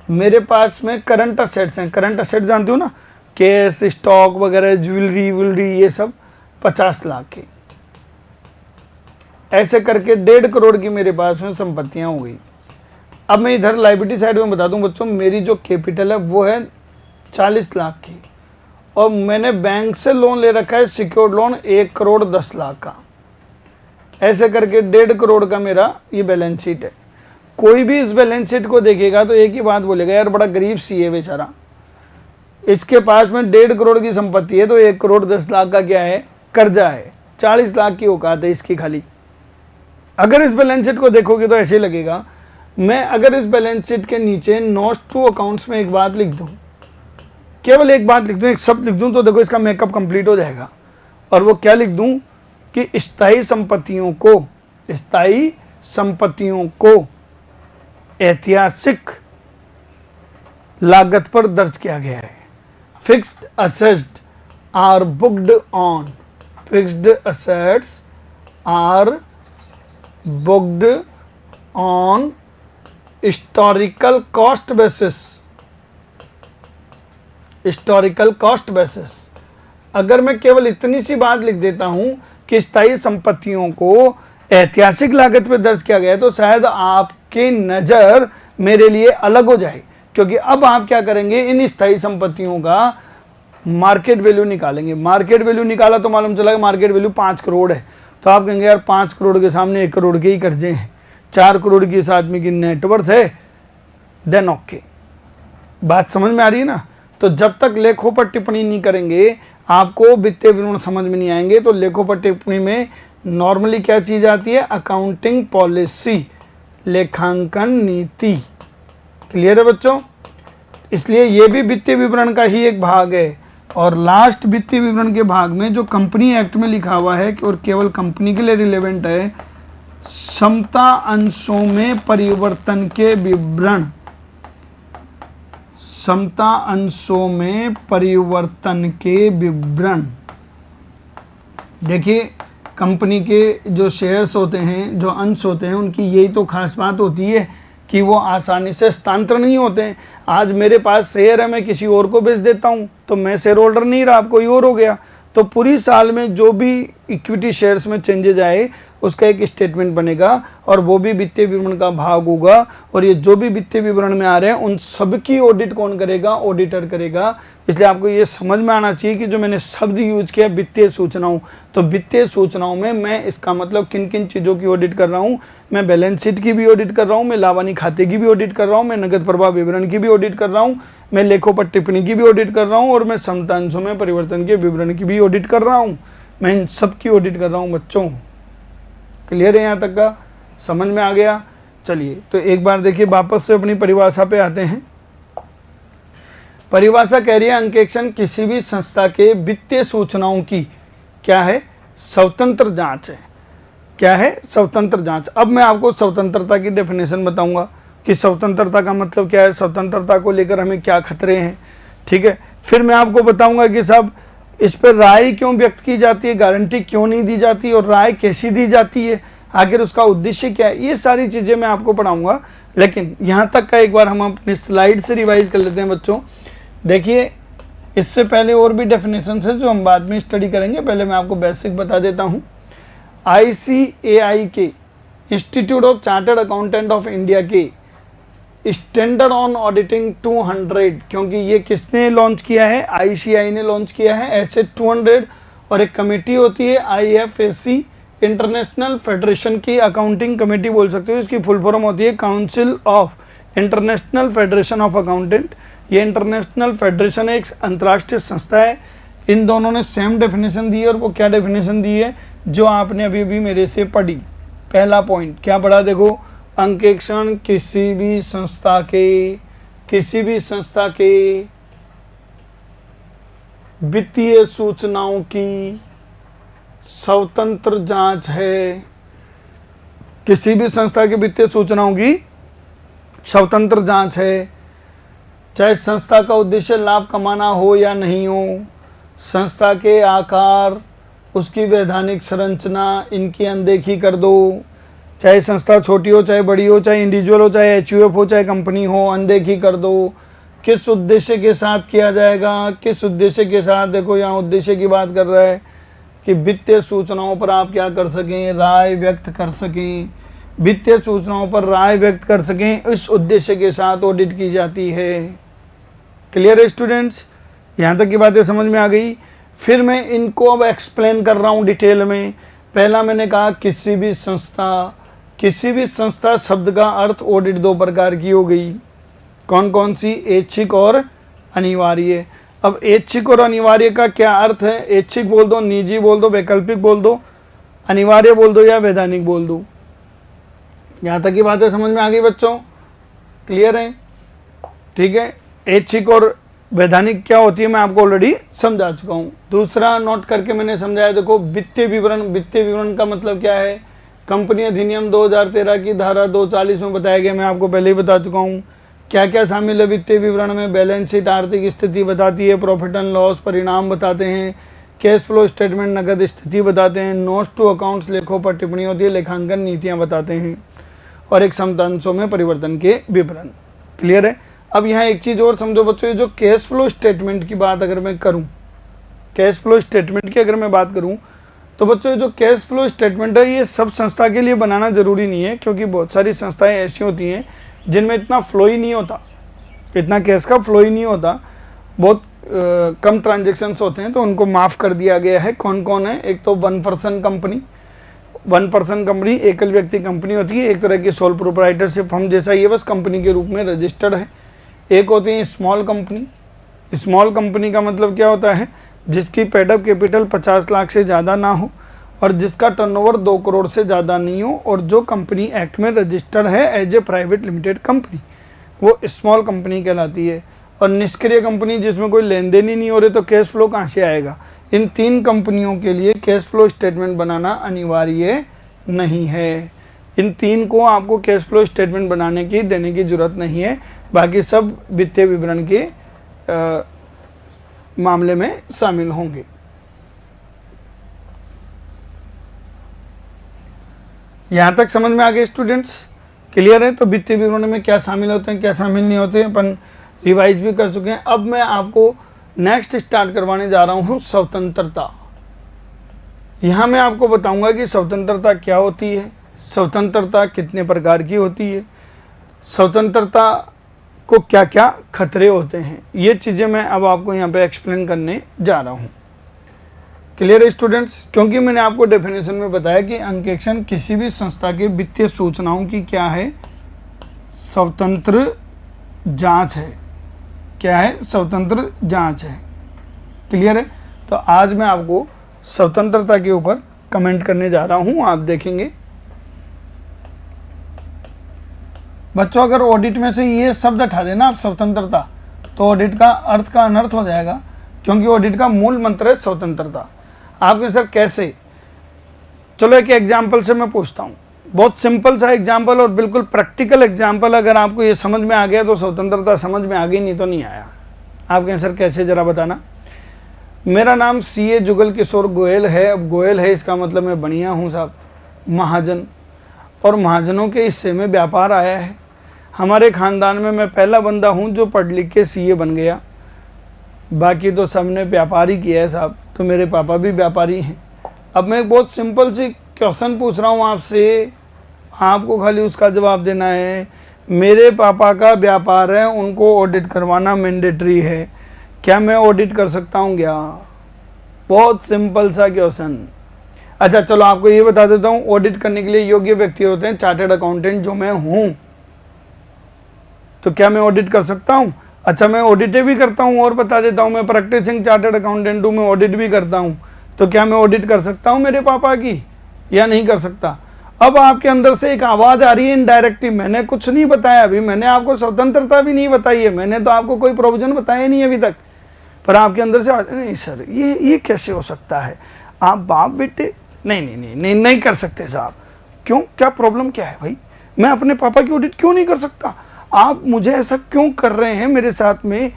मेरे पास में करंट असेट्स हैं, करंट असेट्स जानते हो ना, कैश, स्टॉक वगैरह, ज्वेलरी ये सब 50 लाख की। ऐसे करके 1.5 करोड़ की मेरे पास में संपत्तियां हो गई। अब मैं इधर लायबिलिटी साइड में बता दूं बच्चों, मेरी जो कैपिटल है वो है 40 लाख की, और मैंने बैंक से लोन ले रखा है, सिक्योर्ड लोन 1 करोड़ 10 लाख का। ऐसे करके 1.5 करोड़ का मेरा ये बैलेंस शीट है। कोई भी इस बैलेंस शीट को देखेगा तो एक ही बात बोलेगा, यार बड़ा गरीब सी है बेचारा, इसके पास में 1.5 करोड़ की संपत्ति है तो 1 करोड़ 10 लाख का क्या है, कर्जा है, 40 लाख की औकात है इसकी खाली। अगर इस बैलेंस शीट को देखोगे तो ऐसे लगेगा। मैं अगर इस बैलेंस शीट के नीचे नोट्स टू अकाउंट्स में एक बात लिख दूं, केवल एक बात लिख दूं, एक शब्द लिख दूं, तो देखो इसका मेकअप कंप्लीट हो जाएगा। और वो क्या लिख दूं कि स्थायी संपत्तियों को ऐतिहासिक लागत पर दर्ज किया गया है। Fixed assets are booked on, fixed assets are booked on historical cost basis, historical cost basis. अगर मैं केवल इतनी सी बात लिख देता हूं कि स्थायी संपत्तियों को ऐतिहासिक लागत पर दर्ज किया गया है, तो शायद आपकी नज़र मेरे लिए अलग हो जाए, क्योंकि अब आप क्या करेंगे, इन स्थायी संपत्तियों का मार्केट वैल्यू निकालेंगे। मार्केट वैल्यू निकाला तो मालूम चला कि मार्केट वैल्यू 5 करोड़ है, तो आप कहेंगे यार 5 करोड़ के सामने 1 करोड़ के ही कर्जे हैं, 4 करोड़ की इस आदमी की नेटवर्थ है, देन ओके। बात समझ में आ रही है ना। तो जब तक लेखों पर टिप्पणी नहीं करेंगे आपको वित्तीय विवरण समझ में नहीं आएंगे। तो लेखों पर टिप्पणी में नॉर्मली क्या चीज़ आती है, अकाउंटिंग पॉलिसी, लेखांकन नीति। क्लियर है बच्चों, इसलिए ये भी वित्तीय विवरण का ही एक भाग है। और लास्ट वित्तीय विवरण के भाग में जो कंपनी एक्ट में लिखा हुआ है और केवल कंपनी के लिए रिलेवेंट है, समता अंशों में परिवर्तन के विवरण, समता अंशों में परिवर्तन के विवरण। देखिए कंपनी के जो शेयर्स होते हैं, जो अंश होते हैं, उनकी यही तो खास बात होती है कि वो आसानी से हस्तांतरण नहीं होते हैं। आज मेरे पास शेयर है, मैं किसी और को बेच देता हूँ तो मैं शेयर होल्डर नहीं रहा, कोई और हो गया। तो पूरी साल में जो भी इक्विटी शेयर्स में चेंजेज आए उसका एक स्टेटमेंट बनेगा और वो भी वित्तीय विवरण का भाग होगा। और ये जो भी वित्तीय विवरण में आ रहे हैं उन सब की ऑडिट कौन करेगा, ऑडिटर करेगा। इसलिए आपको ये समझ में आना चाहिए कि जो मैंने शब्द यूज किया वित्तीय सूचनाओं, तो वित्तीय सूचनाओं में मैं इसका मतलब किन किन चीज़ों की ऑडिट कर रहा हूँ। मैं बैलेंस शीट की भी ऑडिट कर रहा हूँ, मैं लावानी खाते की भी ऑडिट कर रहा हूँ, मैं नगद प्रवाह विवरण की भी ऑडिट कर रहा हूँ, मैं लेखों पर टिप्पणी की भी ऑडिट कर रहा हूँ, और मैं समता अंशों में परिवर्तन के विवरण की भी ऑडिट कर रहा हूँ। मैं इन सब की ऑडिट कर रहा हूँ बच्चों। क्लियर है, यहाँ तक का समझ में आ गया। चलिए तो एक बार देखिए वापस से अपनी परिभाषा पे आते हैं। परिभाषा कह रही है अंकेक्षण किसी भी संस्था के वित्तीय सूचनाओं की क्या है, स्वतंत्र जांच है। क्या है, स्वतंत्र जांच। अब मैं आपको स्वतंत्रता की डेफिनेशन बताऊंगा कि स्वतंत्रता का मतलब क्या है, स्वतंत्रता को लेकर हमें क्या खतरे हैं, ठीक है। फिर मैं आपको बताऊंगा कि साहब इस पर राय क्यों व्यक्त की जाती है, गारंटी क्यों नहीं दी जाती और राय कैसी दी जाती है, आखिर उसका उद्देश्य क्या है, ये सारी चीज़ें मैं आपको पढ़ाऊंगा। लेकिन यहाँ तक का एक बार हम अपनी स्लाइड से रिवाइज कर लेते हैं बच्चों। देखिए इससे पहले और भी डेफिनेशन है जो हम बाद में स्टडी करेंगे, पहले मैं आपको बेसिक बता देता हूँ। ICAI के, institute of chartered accountant of India के स्टैंडर्ड ऑन ऑडिटिंग 200, क्योंकि ये किसने लॉन्च किया है, ICAI ने लॉन्च किया है, ऐसे 200। और एक कमेटी होती है IFAC, इंटरनेशनल फेडरेशन की अकाउंटिंग कमेटी बोल सकते हो, इसकी फुल फॉर्म होती है council of international federation of accountant. ये इंटरनेशनल फेडरेशन एक अंतर्राष्ट्रीय संस्था है, इन दोनों ने सेम डेफिनेशन दी है, और वो क्या डेफिनेशन दी है जो आपने अभी अभी मेरे से पढ़ी। पहला पॉइंट क्या पढ़ा, देखो, अंकेक्षण किसी भी संस्था के वित्तीय सूचनाओं की स्वतंत्र जांच है। किसी भी संस्था की वित्तीय सूचनाओं की स्वतंत्र जांच है, चाहे संस्था का उद्देश्य लाभ कमाना हो या नहीं हो, संस्था के आकार, उसकी वैधानिक संरचना, इनकी अनदेखी कर दो। चाहे संस्था छोटी हो, चाहे बड़ी हो, चाहे इंडिविजुअल हो, चाहे एचयूएफ हो, चाहे कंपनी हो, अनदेखी कर दो। किस उद्देश्य के साथ किया जाएगा, किस उद्देश्य के साथ, देखो यहाँ उद्देश्य की बात कर रहा है कि वित्तीय सूचनाओं पर आप क्या कर सकें, राय व्यक्त कर सकें, वित्तीय सूचनाओं पर राय व्यक्त कर सकें, इस उद्देश्य के साथ ऑडिट की जाती है। क्लियर है स्टूडेंट्स, यहाँ तक की बातें समझ में आ गई। फिर मैं इनको अब एक्सप्लेन कर रहा हूँ डिटेल में। पहला मैंने कहा किसी भी संस्था शब्द का अर्थ ऑडिट दो प्रकार की हो गई। कौन कौन सी, ऐच्छिक और अनिवार्य। अब ऐच्छिक और अनिवार्य का क्या अर्थ है, ऐच्छिक बोल दो, निजी बोल दो, वैकल्पिक बोल दो, अनिवार्य बोल दो या वैधानिक बोल दो। यहाँ तक की बातें समझ में आ गई बच्चों, क्लियर है? ठीक है, ऐच्छिक और वैधानिक क्या होती है मैं आपको ऑलरेडी समझा चुका हूँ। दूसरा नोट करके मैंने समझाया, देखो वित्तीय विवरण का मतलब क्या है, कंपनी अधिनियम 2013 की धारा 240 में बताया गया, मैं आपको पहले ही बता चुका हूँ। क्या क्या शामिल है वित्तीय विवरण में, बैलेंस शीट आर्थिक स्थिति बताती है, प्रॉफिट एंड लॉस परिणाम बताते हैं, कैश फ्लो स्टेटमेंट नकद स्थिति बताते हैं, नोट्स टू अकाउंट्स लेखों पर टिप्पणी होती है, लेखांकन नीतियाँ बताते हैं, और एक समतांशों में परिवर्तन के विवरण। क्लियर है? अब यहाँ एक चीज़ और समझो बच्चों, ये जो कैश फ्लो स्टेटमेंट की बात अगर मैं करूँ, कैश फ्लो स्टेटमेंट की अगर मैं बात करूँ, तो बच्चों ये जो कैश फ्लो स्टेटमेंट है ये सब संस्था के लिए बनाना ज़रूरी नहीं है, क्योंकि बहुत सारी संस्थाएं ऐसी होती हैं जिनमें इतना फ्लो ही नहीं होता, इतना कैश का फ्लो ही नहीं होता, बहुत कम ट्रांजेक्शन्स होते हैं, तो उनको माफ़ कर दिया गया है। कौन कौन है, एक तो वन पर्सन कंपनी एकल व्यक्ति कंपनी होती है, एक तरह की सोल प्रोप्राइटरशिप हम जैसा ये बस कंपनी के रूप में रजिस्टर्ड है। एक होती है स्मॉल कंपनी का मतलब क्या होता है, जिसकी पेडअप कैपिटल 50 लाख से ज़्यादा ना हो और जिसका टर्नओवर 2 करोड़ से ज़्यादा नहीं हो और जो कंपनी एक्ट में रजिस्टर्ड है as a private limited company, वो स्मॉल कंपनी कहलाती है। और निष्क्रिय कंपनी जिसमें कोई लेन देन ही नहीं हो रहे, तो कैश फ्लो कहाँ से आएगा। इन 3 कंपनियों के लिए कैश फ्लो स्टेटमेंट बनाना अनिवार्य नहीं है। इन 3 को आपको कैश फ्लो स्टेटमेंट बनाने की देने की ज़रूरत नहीं है, बाकी सब वित्तीय विवरण के मामले में शामिल होंगे। यहाँ तक समझ में आ गए स्टूडेंट्स, क्लियर है? तो वित्तीय विवरण में क्या शामिल होते हैं, क्या शामिल नहीं होते हैं, अपन रिवाइज भी कर चुके हैं। अब मैं आपको नेक्स्ट स्टार्ट करवाने जा रहा हूँ स्वतंत्रता। यहाँ मैं आपको बताऊंगा कि स्वतंत्रता क्या होती है, स्वतंत्रता कितने प्रकार की होती है, स्वतंत्रता को क्या क्या खतरे होते हैं, ये चीज़ें मैं अब आपको यहाँ पे एक्सप्लेन करने जा रहा हूँ। क्लियर है स्टूडेंट्स? क्योंकि मैंने आपको डेफिनेशन में बताया कि अंकेक्षण किसी भी संस्था के वित्तीय सूचनाओं की क्या है, स्वतंत्र जांच है। क्या है? स्वतंत्र जांच है। क्लियर है? तो आज मैं आपको स्वतंत्रता के ऊपर कमेंट करने जा रहा हूँ, आप देखेंगे। बच्चों अगर ऑडिट में से ये शब्द हटा देना आप स्वतंत्रता, तो ऑडिट का अर्थ का अनर्थ हो जाएगा, क्योंकि ऑडिट का मूल मंत्र है स्वतंत्रता। आपके सर कैसे? चलो एक एग्जाम्पल से मैं पूछता हूँ, बहुत सिंपल सा एग्जाम्पल और बिल्कुल प्रैक्टिकल एग्जाम्पल। अगर आपको ये समझ में आ गया तो स्वतंत्रता समझ में आ गई, नहीं तो नहीं आया। आप कहें सर कैसे, जरा बताना। मेरा नाम CA जुगल किशोर गोयल है। अब गोयल है इसका मतलब मैं बढ़िया हूँ साहब, महाजन, और महाजनों के हिस्से में व्यापार आया है। हमारे ख़ानदान में मैं पहला बंदा हूँ जो पढ़ लिख के CA बन गया, बाकी तो सब ने व्यापार ही किया है साहब। तो मेरे पापा भी व्यापारी हैं। अब मैं एक बहुत सिंपल सी क्वेश्चन पूछ रहा हूँ आपसे, आपको खाली उसका जवाब देना है। मेरे पापा का व्यापार है, उनको ऑडिट करवाना मैंडेटरी है, क्या मैं ऑडिट कर सकता हूँ क्या? बहुत सिंपल सा क्वेश्चन। अच्छा चलो आपको ये बता देता हूँ, ऑडिट करने के लिए योग्य व्यक्ति होते हैं चार्टर्ड अकाउंटेंट, जो मैं हूँ। तो क्या मैं ऑडिट कर सकता हूँ? अच्छा मैं ऑडिट भी करता हूँ, और बता देता हूँ मैं प्रैक्टिसिंग चार्टर्ड अकाउंटेंट हूँ, मैं ऑडिट भी करता हूँ, तो क्या मैं ऑडिट कर सकता हूँ मेरे पापा की या नहीं कर सकता? अब आपके अंदर से एक आवाज़ आ रही है इनडायरेक्टली, मैंने कुछ नहीं बताया अभी, मैंने आपको स्वतंत्रता भी नहीं बताई है, मैंने तो आपको कोई प्रोविजन बताया नहीं अभी तक, पर आपके अंदर से नहीं सर ये कैसे हो सकता है, आप बाप बेटे नहीं कर सकते साहब। क्यों, क्या प्रॉब्लम क्या है भाई? मैं अपने पापा की ऑडिट क्यों नहीं कर सकता? आप मुझे ऐसा क्यों कर रहे हैं मेरे साथ में?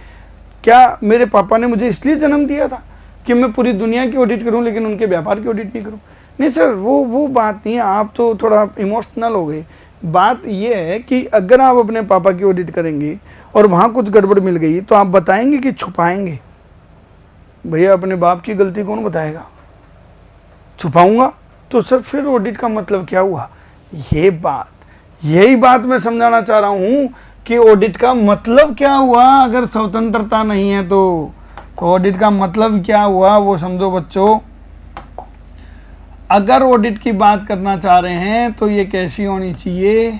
क्या मेरे पापा ने मुझे इसलिए जन्म दिया था कि मैं पूरी दुनिया की ऑडिट करूं लेकिन उनके व्यापार की ऑडिट नहीं करूं? नहीं सर, वो बात नहीं है, आप तो थोड़ा इमोशनल हो गए। बात ये है कि अगर आप अपने पापा की ऑडिट करेंगे और वहाँ कुछ गड़बड़ मिल गई तो आप बताएंगे कि छुपाएंगे? भैया अपने बाप की गलती कौन बताएगा? छुपाऊंगा तो सर फिर ऑडिट का मतलब क्या हुआ? यही बात मैं समझाना चाह रहा हूँ कि ऑडिट का मतलब क्या हुआ अगर स्वतंत्रता नहीं है तो ऑडिट का मतलब क्या हुआ वो समझो बच्चों। अगर ऑडिट की बात करना चाह रहे हैं तो ये कैसी होनी चाहिए?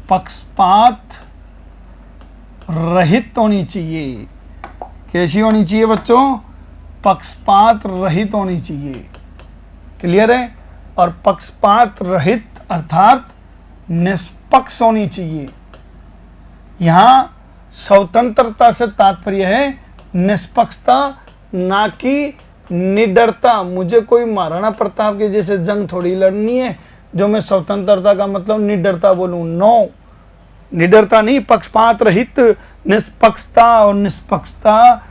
पक्षपात रहित होनी चाहिए। कैसी होनी चाहिए बच्चों? पक्षपात रहित होनी चाहिए। क्लियर है? और पक्षपात रहित अर्थात निष्पक्ष होनी चाहिए। यहां स्वतंत्रता से तात्पर्य है निष्पक्षता, ना कि निडरता। मुझे कोई महाराणा प्रताप के जैसे जंग थोड़ी लड़नी है जो मैं स्वतंत्रता का मतलब निडरता बोलूं। नो, निडरता नहीं, पक्षपात रहित निष्पक्षता। और निष्पक्षता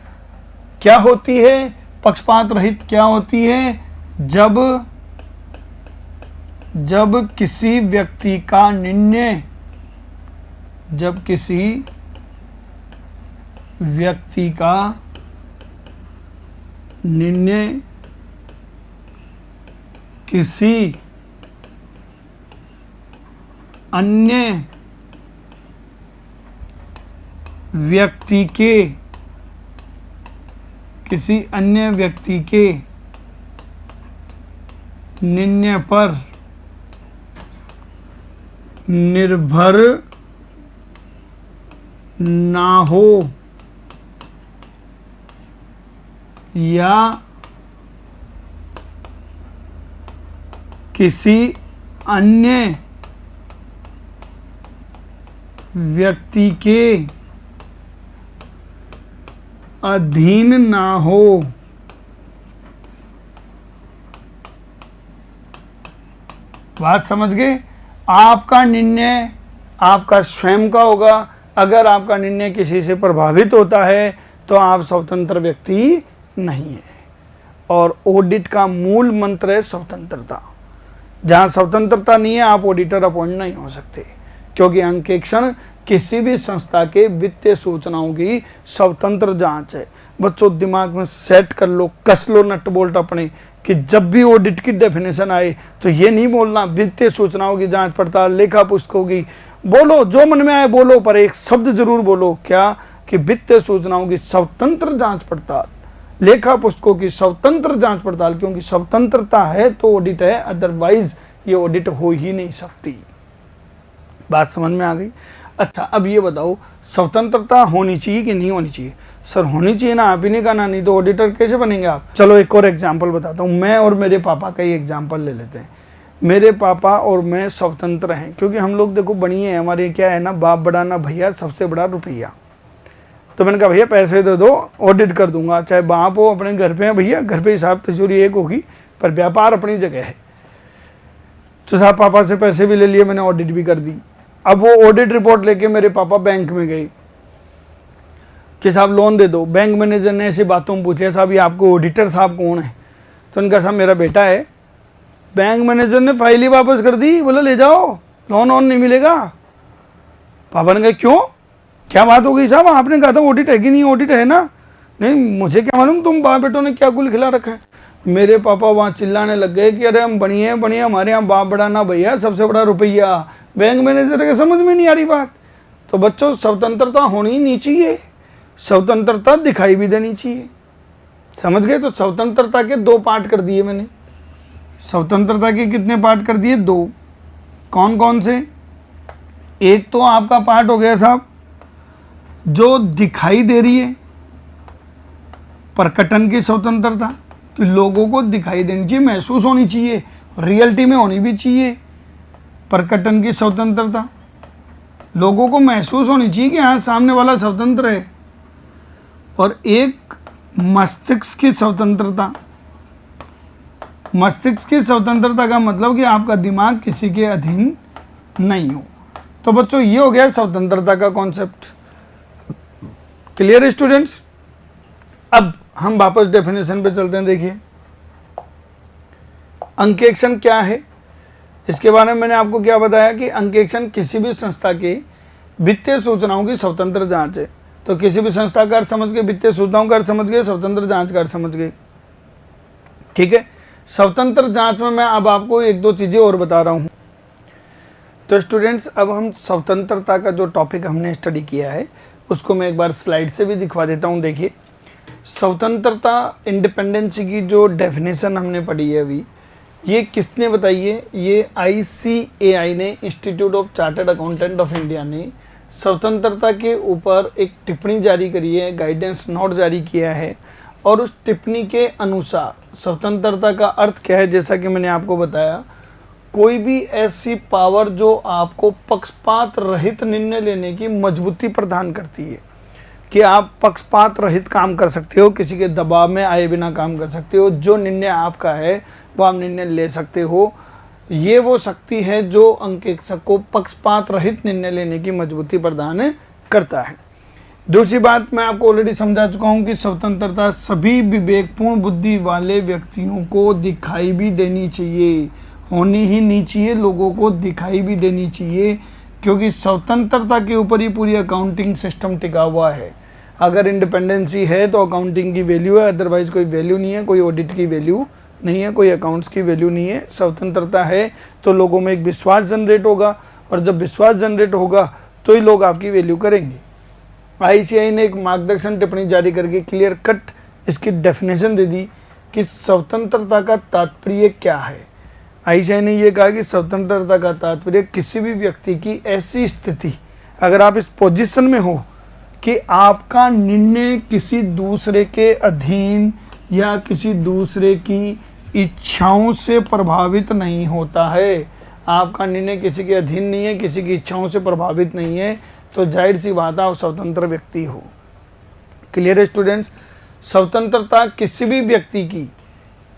क्या होती है? पक्षपात रहित क्या होती है? जब किसी व्यक्ति का निर्णय किसी अन्य व्यक्ति के निर्णय पर निर्भर ना हो या किसी अन्य व्यक्ति के अधीन ना हो। बात समझ गए? आपका निर्णय आपका स्वयं का होगा। अगर आपका निर्णय किसी से प्रभावित होता है तो आप स्वतंत्र व्यक्ति नहीं है। और ऑडिट का मूल मंत्र है स्वतंत्रता। जहां स्वतंत्रता नहीं है आप ऑडिटर अपॉइंट नहीं हो सकते, क्योंकि अंकेक्षण किसी भी संस्था के वित्तीय सूचनाओं की स्वतंत्र जांच है। बच्चों दिमाग में सेट कर लो, कस लो नट बोल्ट अपने, कि जब भी ऑडिट की डेफिनेशन आए तो ये नहीं बोलना वित्तीय सूचनाओं की जांच पड़ताल, लेखा पुस्तकों की, बोलो जो मन में आए बोलो, पर एक शब्द जरूर बोलो, क्या? कि वित्तीय सूचनाओं की स्वतंत्र जांच पड़ताल, लेखा पुस्तकों की स्वतंत्र जांच पड़ताल। क्योंकि स्वतंत्रता है तो ऑडिट है, अदरवाइज ये ऑडिट हो ही नहीं सकती। बात समझ में आ गई? अच्छा अब ये बताओ, स्वतंत्रता होनी चाहिए कि नहीं होनी चाहिए? सर होनी चाहिए ना, आप ही ने कहा ना, नहीं तो ऑडिटर कैसे बनेंगे आप? चलो एक और एग्जाम्पल बताता हूँ। मैं और मेरे पापा का ही एग्जाम्पल ले लेते हैं। मेरे पापा और मैं स्वतंत्र हैं, क्योंकि हम लोग देखो बनिए हैं, हमारे क्या है ना, बाप बड़ा ना भैया, सबसे बड़ा रुपया। तो मैंने कहा भैया पैसे दे दो, ऑडिट कर दूंगा, चाहे बाप हो अपने घर पे है भैया, घर पे हिसाब तिजोरी एक होगी, पर व्यापार अपनी जगह है। तो साहब पापा से पैसे भी ले लिए, मैंने ऑडिट भी कर दी। अब वो ऑडिट रिपोर्ट लेके मेरे पापा बैंक में गए कि साहब लोन दे दो। बैंक मैनेजर ने ऐसी बातों में पूछे, साहब ये आपको ऑडिटर साहब कौन है? तो उनका साहब मेरा बेटा है। बैंक मैनेजर ने फाइल ही वापस कर दी, बोला ले जाओ, लोन ऑन नहीं मिलेगा। पापा ने कहा क्यों, क्या बात हो गई साहब? आपने कहा था ऑडिट है कि नहीं? ऑडिट है ना। नहीं मुझे क्या मालूम तुम बाप बेटों ने क्या कुल खिला रखा है। मेरे पापा वहाँ चिल्लाने लग गए कि अरे हम बढ़िया हमारे यहाँ बाप बड़ा ना भैया, सबसे बड़ा रुपया। बैंक मैनेजर के समझ में नहीं आ रही बात। तो बच्चों स्वतंत्रता होनी नहीं चाहिए, स्वतंत्रता दिखाई भी देनी चाहिए। समझ गए? तो स्वतंत्रता के दो पार्ट कर दिए मैंने। स्वतंत्रता के कितने पार्ट कर दिए? दो। कौन कौन से? एक तो आपका पार्ट हो गया साहब जो दिखाई दे रही है, प्रकटन की स्वतंत्रता कि लोगों को दिखाई देनी चाहिए, महसूस होनी चाहिए, रियलिटी में होनी भी चाहिए। प्रकटन की स्वतंत्रता, लोगों को महसूस होनी चाहिए कि हाँ सामने वाला स्वतंत्र है। और एक मस्तिष्क की स्वतंत्रता, मस्तिष्क की स्वतंत्रता का मतलब कि आपका दिमाग किसी के अधीन नहीं हो। तो बच्चों ये हो गया स्वतंत्रता का कॉन्सेप्ट। क्लियर है स्टूडेंट्स? अब हम वापस डेफिनेशन पे चलते हैं। देखिए अंकेक्षण क्या है, इसके बारे में मैंने आपको क्या बताया कि अंकेक्षण किसी भी संस्था के वित्तीय सूचनाओं की स्वतंत्र जांच है। तो किसी भी संस्था का अर्थ समझ गए, वित्तीय सूचनाओं का अर्थ समझ गए, स्वतंत्र जांच का अर्थ समझ गए। ठीक है, स्वतंत्र जांच में मैं अब आपको एक दो चीजें और बता रहा हूं। तो स्टूडेंट्स अब हम स्वतंत्रता का जो टॉपिक हमने स्टडी किया है उसको मैं एक बार स्लाइड से भी दिखवा देता हूं। देखिए स्वतंत्रता, इंडिपेंडेंसी की जो डेफिनेशन हमने पढ़ी है अभी, ये किसने बताई है? ये ICAI ने, institute of chartered accountant of India ने स्वतंत्रता के ऊपर एक टिप्पणी जारी करी है, गाइडेंस नोट जारी किया है। और उस टिप्पणी के अनुसार स्वतंत्रता का अर्थ क्या है, जैसा कि मैंने आपको बताया, कोई भी ऐसी पावर जो आपको पक्षपात रहित निर्णय लेने की मजबूती प्रदान करती है कि आप पक्षपात रहित काम कर सकते हो, किसी के दबाव में आए बिना काम कर सकते हो, जो निर्णय आपका है वो आप निर्णय ले सकते हो। ये वो शक्ति है जो अंकेक्षक को पक्षपात रहित निर्णय लेने की मजबूती प्रदान करता है। दूसरी बात मैं आपको ऑलरेडी समझा चुका हूँ कि स्वतंत्रता सभी विवेकपूर्ण बुद्धि वाले व्यक्तियों को दिखाई भी देनी चाहिए, होनी ही नहीं चाहिए, लोगों को दिखाई भी देनी चाहिए, क्योंकि स्वतंत्रता के ऊपर ही पूरी अकाउंटिंग सिस्टम टिका हुआ है। अगर इंडिपेंडेंसी है तो अकाउंटिंग की वैल्यू है, अदरवाइज कोई वैल्यू नहीं है, कोई ऑडिट की वैल्यू नहीं है, कोई अकाउंट्स की वैल्यू नहीं है। स्वतंत्रता है तो लोगों में एक विश्वास जनरेट होगा, और जब विश्वास जनरेट होगा तो ही लोग आपकी वैल्यू करेंगे। ICAI ने एक मार्गदर्शन टिप्पणी जारी करके क्लियर कट इसकी डेफिनेशन दे दी कि स्वतंत्रता का तात्पर्य क्या है। ICAI ने यह कहा कि स्वतंत्रता का तात्पर्य किसी भी व्यक्ति की ऐसी स्थिति, अगर आप इस पोजीशन में हो कि आपका निर्णय किसी दूसरे के अधीन या किसी दूसरे की इच्छाओं से प्रभावित नहीं होता है, आपका निर्णय किसी के अधीन नहीं है, किसी की इच्छाओं से प्रभावित नहीं है, तो जाहिर सी बात है आप स्वतंत्र व्यक्ति हो। क्लियर है स्टूडेंट्स? स्वतंत्रता किसी भी व्यक्ति की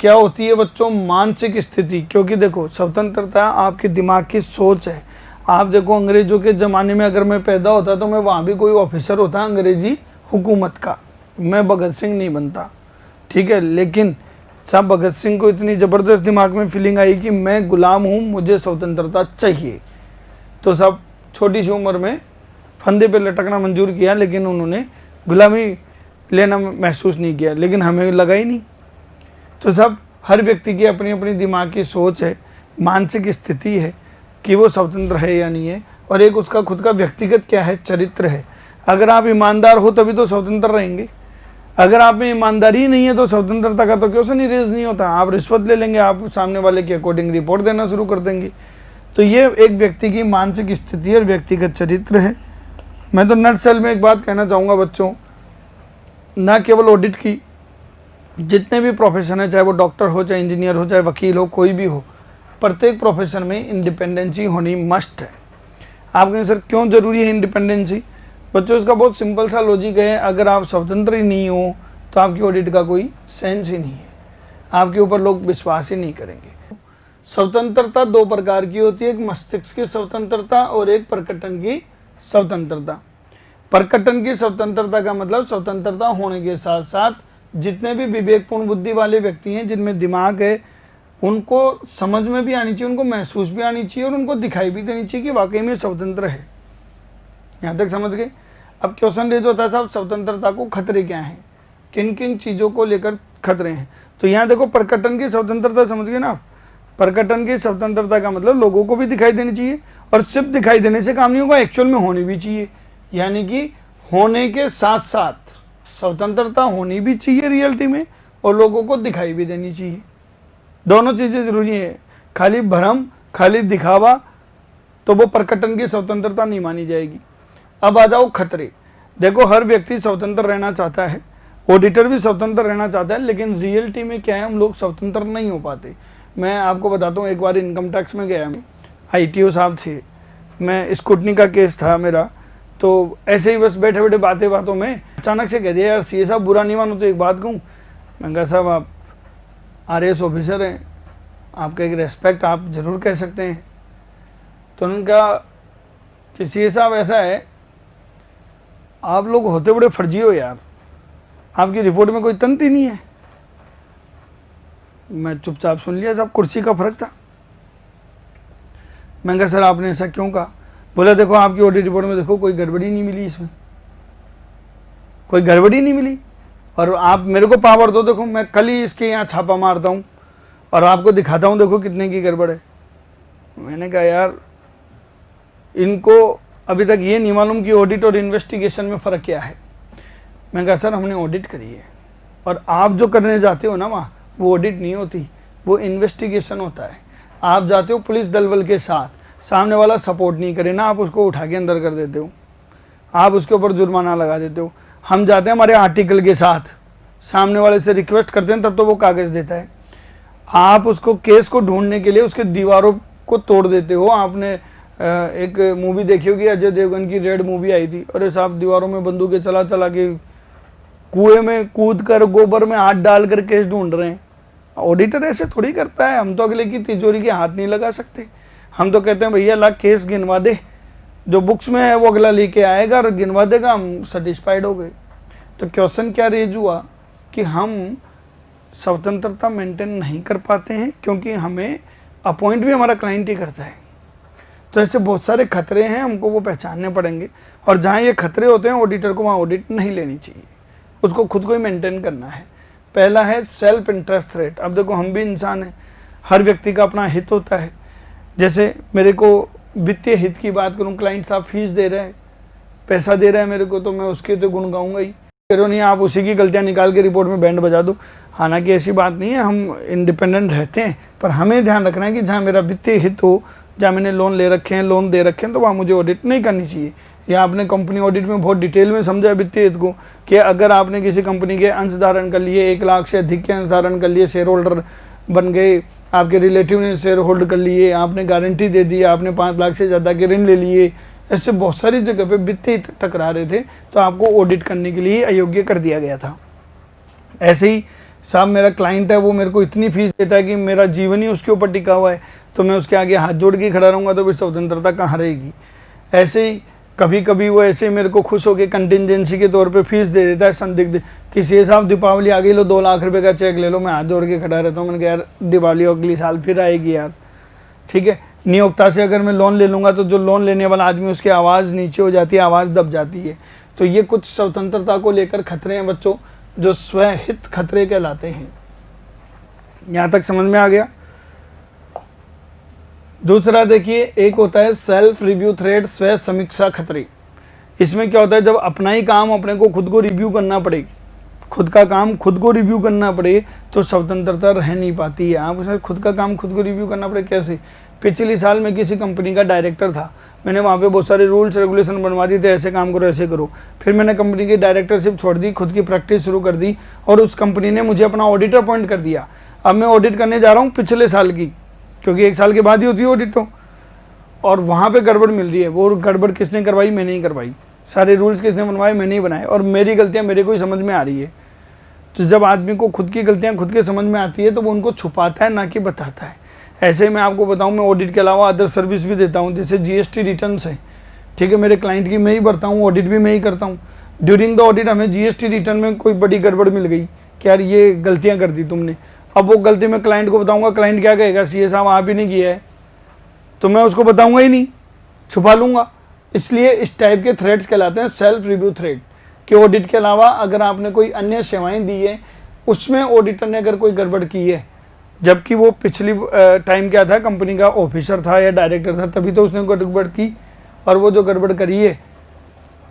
क्या होती है बच्चों? मानसिक स्थिति। क्योंकि देखो स्वतंत्रता आपके दिमाग की सोच है। आप देखो अंग्रेजों के ज़माने में अगर मैं पैदा होता तो मैं वहाँ भी कोई ऑफिसर होता अंग्रेजी हुकूमत का, मैं भगत सिंह नहीं बनता। ठीक है, लेकिन साहब भगत सिंह को इतनी ज़बरदस्त दिमाग में फीलिंग आई कि मैं गुलाम हूँ, मुझे स्वतंत्रता चाहिए, तो सब छोटी सी उम्र में फंदे पे लटकना मंजूर किया, लेकिन उन्होंने गुलामी लेना महसूस नहीं किया, लेकिन हमें लगा ही नहीं। तो सब हर व्यक्ति की अपनी अपनी दिमाग की सोच है, मानसिक स्थिति है कि वो स्वतंत्र है या नहीं है, और एक उसका खुद का व्यक्तिगत क्या है, चरित्र है। अगर आप ईमानदार हो तभी तो स्वतंत्र रहेंगे, अगर आप में ईमानदारी नहीं है तो स्वतंत्रता का तो क्वेश्चन ही रेज नहीं होता। आप रिश्वत ले लेंगे, आप सामने वाले के अकॉर्डिंग रिपोर्ट देना शुरू कर देंगे। तो ये एक व्यक्ति की मानसिक स्थिति और व्यक्तिगत चरित्र है। मैं तो नटसेल में एक बात कहना चाहूँगा बच्चों, ना केवल ऑडिट की, जितने भी प्रोफेशन है, चाहे वो डॉक्टर हो, चाहे इंजीनियर हो, चाहे वकील हो, कोई भी हो, प्रत्येक प्रोफेशन में इंडिपेंडेंसी होनी मस्ट है। आप कहें सर क्यों ज़रूरी है इंडिपेंडेंसी? बच्चों इसका बहुत सिंपल सा लॉजिक है, अगर आप स्वतंत्र ही नहीं हो तो आपकी ऑडिट का कोई सेंस ही नहीं है, आपके ऊपर लोग विश्वास ही नहीं करेंगे। स्वतंत्रता दो प्रकार की होती है, एक मस्तिष्क की स्वतंत्रता और एक प्रकटन की स्वतंत्रता। प्रकटन की स्वतंत्रता का मतलब स्वतंत्रता होने के साथ साथ जितने भी विवेकपूर्ण बुद्धि वाले व्यक्ति हैं, जिनमें दिमाग है, उनको समझ में भी आनी चाहिए, उनको महसूस भी आनी चाहिए, और उनको दिखाई भी देनी चाहिए कि वाकई में स्वतंत्र है। यहाँ तक समझ गए? अब क्वेश्चन रेज होता है साहब स्वतंत्रता को खतरे क्या हैं, किन किन चीज़ों को लेकर खतरे हैं? तो यहाँ देखो प्रकटन की स्वतंत्रता समझ गए ना आप? प्रकटन की स्वतंत्रता का मतलब लोगों को भी दिखाई देनी चाहिए, और सिर्फ दिखाई देने से काम नहीं होगा, एक्चुअल में होनी भी चाहिए। यानी कि होने के साथ साथ स्वतंत्रता होनी भी चाहिए रियलिटी में, और लोगों को दिखाई भी देनी चाहिए। दोनों चीज़ें ज़रूरी है। खाली भ्रम, खाली दिखावा, तो वो प्रकटन की स्वतंत्रता नहीं मानी जाएगी। अब आ जाओ खतरे। देखो हर व्यक्ति स्वतंत्र रहना चाहता है, ऑडिटर भी स्वतंत्र रहना चाहता है, लेकिन रियलिटी में क्या है, हम लोग स्वतंत्र नहीं हो पाते। मैं आपको बताता हूँ, एक बार इनकम टैक्स में गया, ITO साहब थे, मैं स्कूटनी का केस था मेरा, तो ऐसे ही बस बैठे बैठे बातों में अचानक से कह दिया, यार CA साहब बुरा नहीं मानो तो एक बात कहूँ। मैं कहा साहब आप RAS ऑफिसर हैं, आपका एक रेस्पेक्ट आप ज़रूर कह सकते हैं। तो उन्होंने कहा कि CA साहब ऐसा है, आप लोग होते बड़े फर्जी हो यार, आपकी रिपोर्ट में कोई तंत ही नहीं है। मैं चुपचाप सुन लिया, साहब कुर्सी का फर्क था। मैं कहा सर आपने ऐसा क्यों कहा? बोला देखो आपकी ऑडिट रिपोर्ट में देखो कोई गड़बड़ी नहीं मिली, इसमें कोई गड़बड़ी नहीं मिली, और आप मेरे को पावर दो, देखो मैं कल ही इसके यहाँ छापा मारता हूँ और आपको दिखाता हूँ देखो कितने की गड़बड़ है। मैंने कहा यार इनको अभी तक ये नहीं मालूम कि ऑडिट और इन्वेस्टिगेशन में फ़र्क क्या है। मैं कहा सर हमने ऑडिट करी है, और आप जो करने जाते हो ना वहाँ, वो ऑडिट नहीं होती, वो इन्वेस्टिगेशन होता है। आप जाते हो पुलिस दल बल के साथ, सामने वाला सपोर्ट नहीं करे ना, आप उसको उठा के अंदर कर देते हो, आप उसके ऊपर जुर्माना लगा देते हो। हम जाते हैं हमारे आर्टिकल के साथ, सामने वाले से रिक्वेस्ट करते हैं, तब तो वो कागज़ देता है। आप उसको केस को ढूंढने के लिए उसके दीवारों को तोड़ देते हो। आपने एक मूवी देखी होगी, अजय देवगन की रेड मूवी आई थी, अरे साहब दीवारों में बंदूकें चला चला के कुएं में कूद कर गोबर में हाथ डाल कर केस ढूंढ रहे हैं। ऑडिटर ऐसे थोड़ी करता है, हम तो अगले की तिजोरी के हाथ नहीं लगा सकते। हम तो कहते हैं भैया ला केस गिनवा दे, जो बुक्स में है वो अगला लेके आएगा और गिनवा देगा, हम सेटिस्फाइड हो गए। तो क्वेश्चन क्या रेज हुआ कि हम स्वतंत्रता मेंटेन नहीं कर पाते हैं, क्योंकि हमें अपॉइंट भी हमारा क्लाइंट ही करता है। तो ऐसे बहुत सारे खतरे हैं, हमको वो पहचानने पड़ेंगे, और जहाँ ये खतरे होते हैं ऑडिटर को वहाँ ऑडिट नहीं लेनी चाहिए, उसको खुद को ही मेंटेन करना है। पहला है सेल्फ इंटरेस्ट थ्रेट। अब देखो हम भी इंसान हैं, हर व्यक्ति का अपना हित होता है। जैसे मेरे को वित्तीय हित की बात करूं, क्लाइंट साहब फीस दे रहे हैं, पैसा दे रहे हैं मेरे को, तो मैं उसके तो गुण गाऊंगा ही। करो नहीं आप उसी की गलतियां निकाल के रिपोर्ट में बैंड बजा दो। हालांकि ऐसी बात नहीं है, हम इंडिपेंडेंट रहते हैं, पर हमें ध्यान रखना है कि जहाँ मेरा वित्तीय हित हो, जहाँ मैंने लोन ले रखे हैं, लोन दे रखे हैं, तो वहाँ मुझे ऑडिट नहीं करनी चाहिए। या आपने कंपनी ऑडिट में बहुत डिटेल में समझा वित्तीय हित को, कि अगर आपने किसी कंपनी के अंश धारण कर लिए, 1 लाख से अधिक के अंश धारण कर लिए, शेयर होल्डर बन गए, आपके रिलेटिव ने शेयर होल्ड कर लिए, आपने गारंटी दे दी, आपने 5 लाख से ज़्यादा के ऋण ले लिए, ऐसे बहुत सारी जगह पे वित्तीय हित टकरा रहे थे, तो आपको ऑडिट करने के लिए अयोग्य कर दिया गया था। ऐसे ही साहब मेरा क्लाइंट है, वो मेरे को इतनी फीस देता है कि मेरा जीवन ही उसके ऊपर टिका हुआ है, तो मैं उसके आगे हाथ जोड़ के खड़ा रहूँगा तो फिर स्वतंत्रता कहाँ रहेगी। ऐसे ही कभी कभी वो ऐसे मेरे को खुश होकर कंटिजेंसी के तौर पे फीस दे देता है संदिग्ध, कि CA साहब दीपावली आ गई, लो 2 लाख रुपए का चेक ले लो। मैं हाथ जोड़ के खड़ा रहता हूँ, मैंने कहा यार दिवाली अगली साल फिर आएगी यार, ठीक है। नियोक्ता से अगर मैं लोन ले लूँगा तो जो लोन लेने वाला आदमी, उसकी आवाज़ नीचे हो जाती है, आवाज़ दब जाती है। तो ये कुछ स्वतंत्रता को लेकर खतरे हैं बच्चों, जो स्वहित खतरे कहलाते हैं। यहाँ तक समझ में आ गया। दूसरा देखिए, एक होता है सेल्फ रिव्यू थ्रेट, स्व समीक्षा खतरे। इसमें क्या होता है, जब अपना ही काम अपने को खुद को रिव्यू करना पड़े, खुद का काम खुद को रिव्यू करना पड़े, तो स्वतंत्रता रह नहीं पाती है। आप उसे खुद का काम खुद को रिव्यू करना पड़े कैसे? पिछले साल मैं किसी कंपनी का डायरेक्टर था, मैंने वहाँ पे बहुत सारे रूल्स रेगुलेशन बनवा दिए थे, ऐसे काम करो ऐसे करो। फिर मैंने कंपनी की डायरेक्टरशिप छोड़ दी, खुद की प्रैक्टिस शुरू कर दी, और उस कंपनी ने मुझे अपना ऑडिटर अपॉइंट कर दिया। अब मैं ऑडिट करने जा रहा हूँ पिछले साल की, क्योंकि 1 साल के बाद ही होती है ऑडिट तो, और वहाँ पे गड़बड़ मिल रही है। वो गड़बड़ किसने करवाई? मैंने ही करवाई। सारे रूल्स किसने बनवाए? मैंने ही बनाए, और मेरी गलतियाँ मेरे को ही समझ में आ रही है। तो जब आदमी को खुद की गलतियाँ खुद के समझ में आती है, तो वो उनको छुपाता है, ना कि बताता है। ऐसे ही मैं आपको बताऊँ, मैं ऑडिट के अलावा अदर सर्विस भी देता हूँ, जैसे GST रिटर्न्स है, ठीक है, मेरे क्लाइंट की मैं ही भरता हूँ, ऑडिट भी मैं ही करता हूँ। ड्यूरिंग द ऑडिट हमें GST रिटर्न में कोई बड़ी गड़बड़ मिल गई कि यार ये गलतियाँ कर दी तुमने, अब वो गलती मैं क्लाइंट को बताऊंगा, क्लाइंट क्या कहेगा? CA साहब आप ही नहीं किया है, तो मैं उसको बताऊंगा ही नहीं, छुपा लूंगा। इसलिए इस टाइप के थ्रेड्स कहलाते हैं सेल्फ रिव्यू थ्रेड, कि ऑडिट के अलावा अगर आपने कोई अन्य सेवाएं दी है, उसमें ऑडिटर ने अगर कोई गड़बड़ की है, जबकि वो पिछली टाइम क्या था, कंपनी का ऑफिसर था या डायरेक्टर था, तभी तो उसने गड़बड़ की, और वो जो गड़बड़ करी है,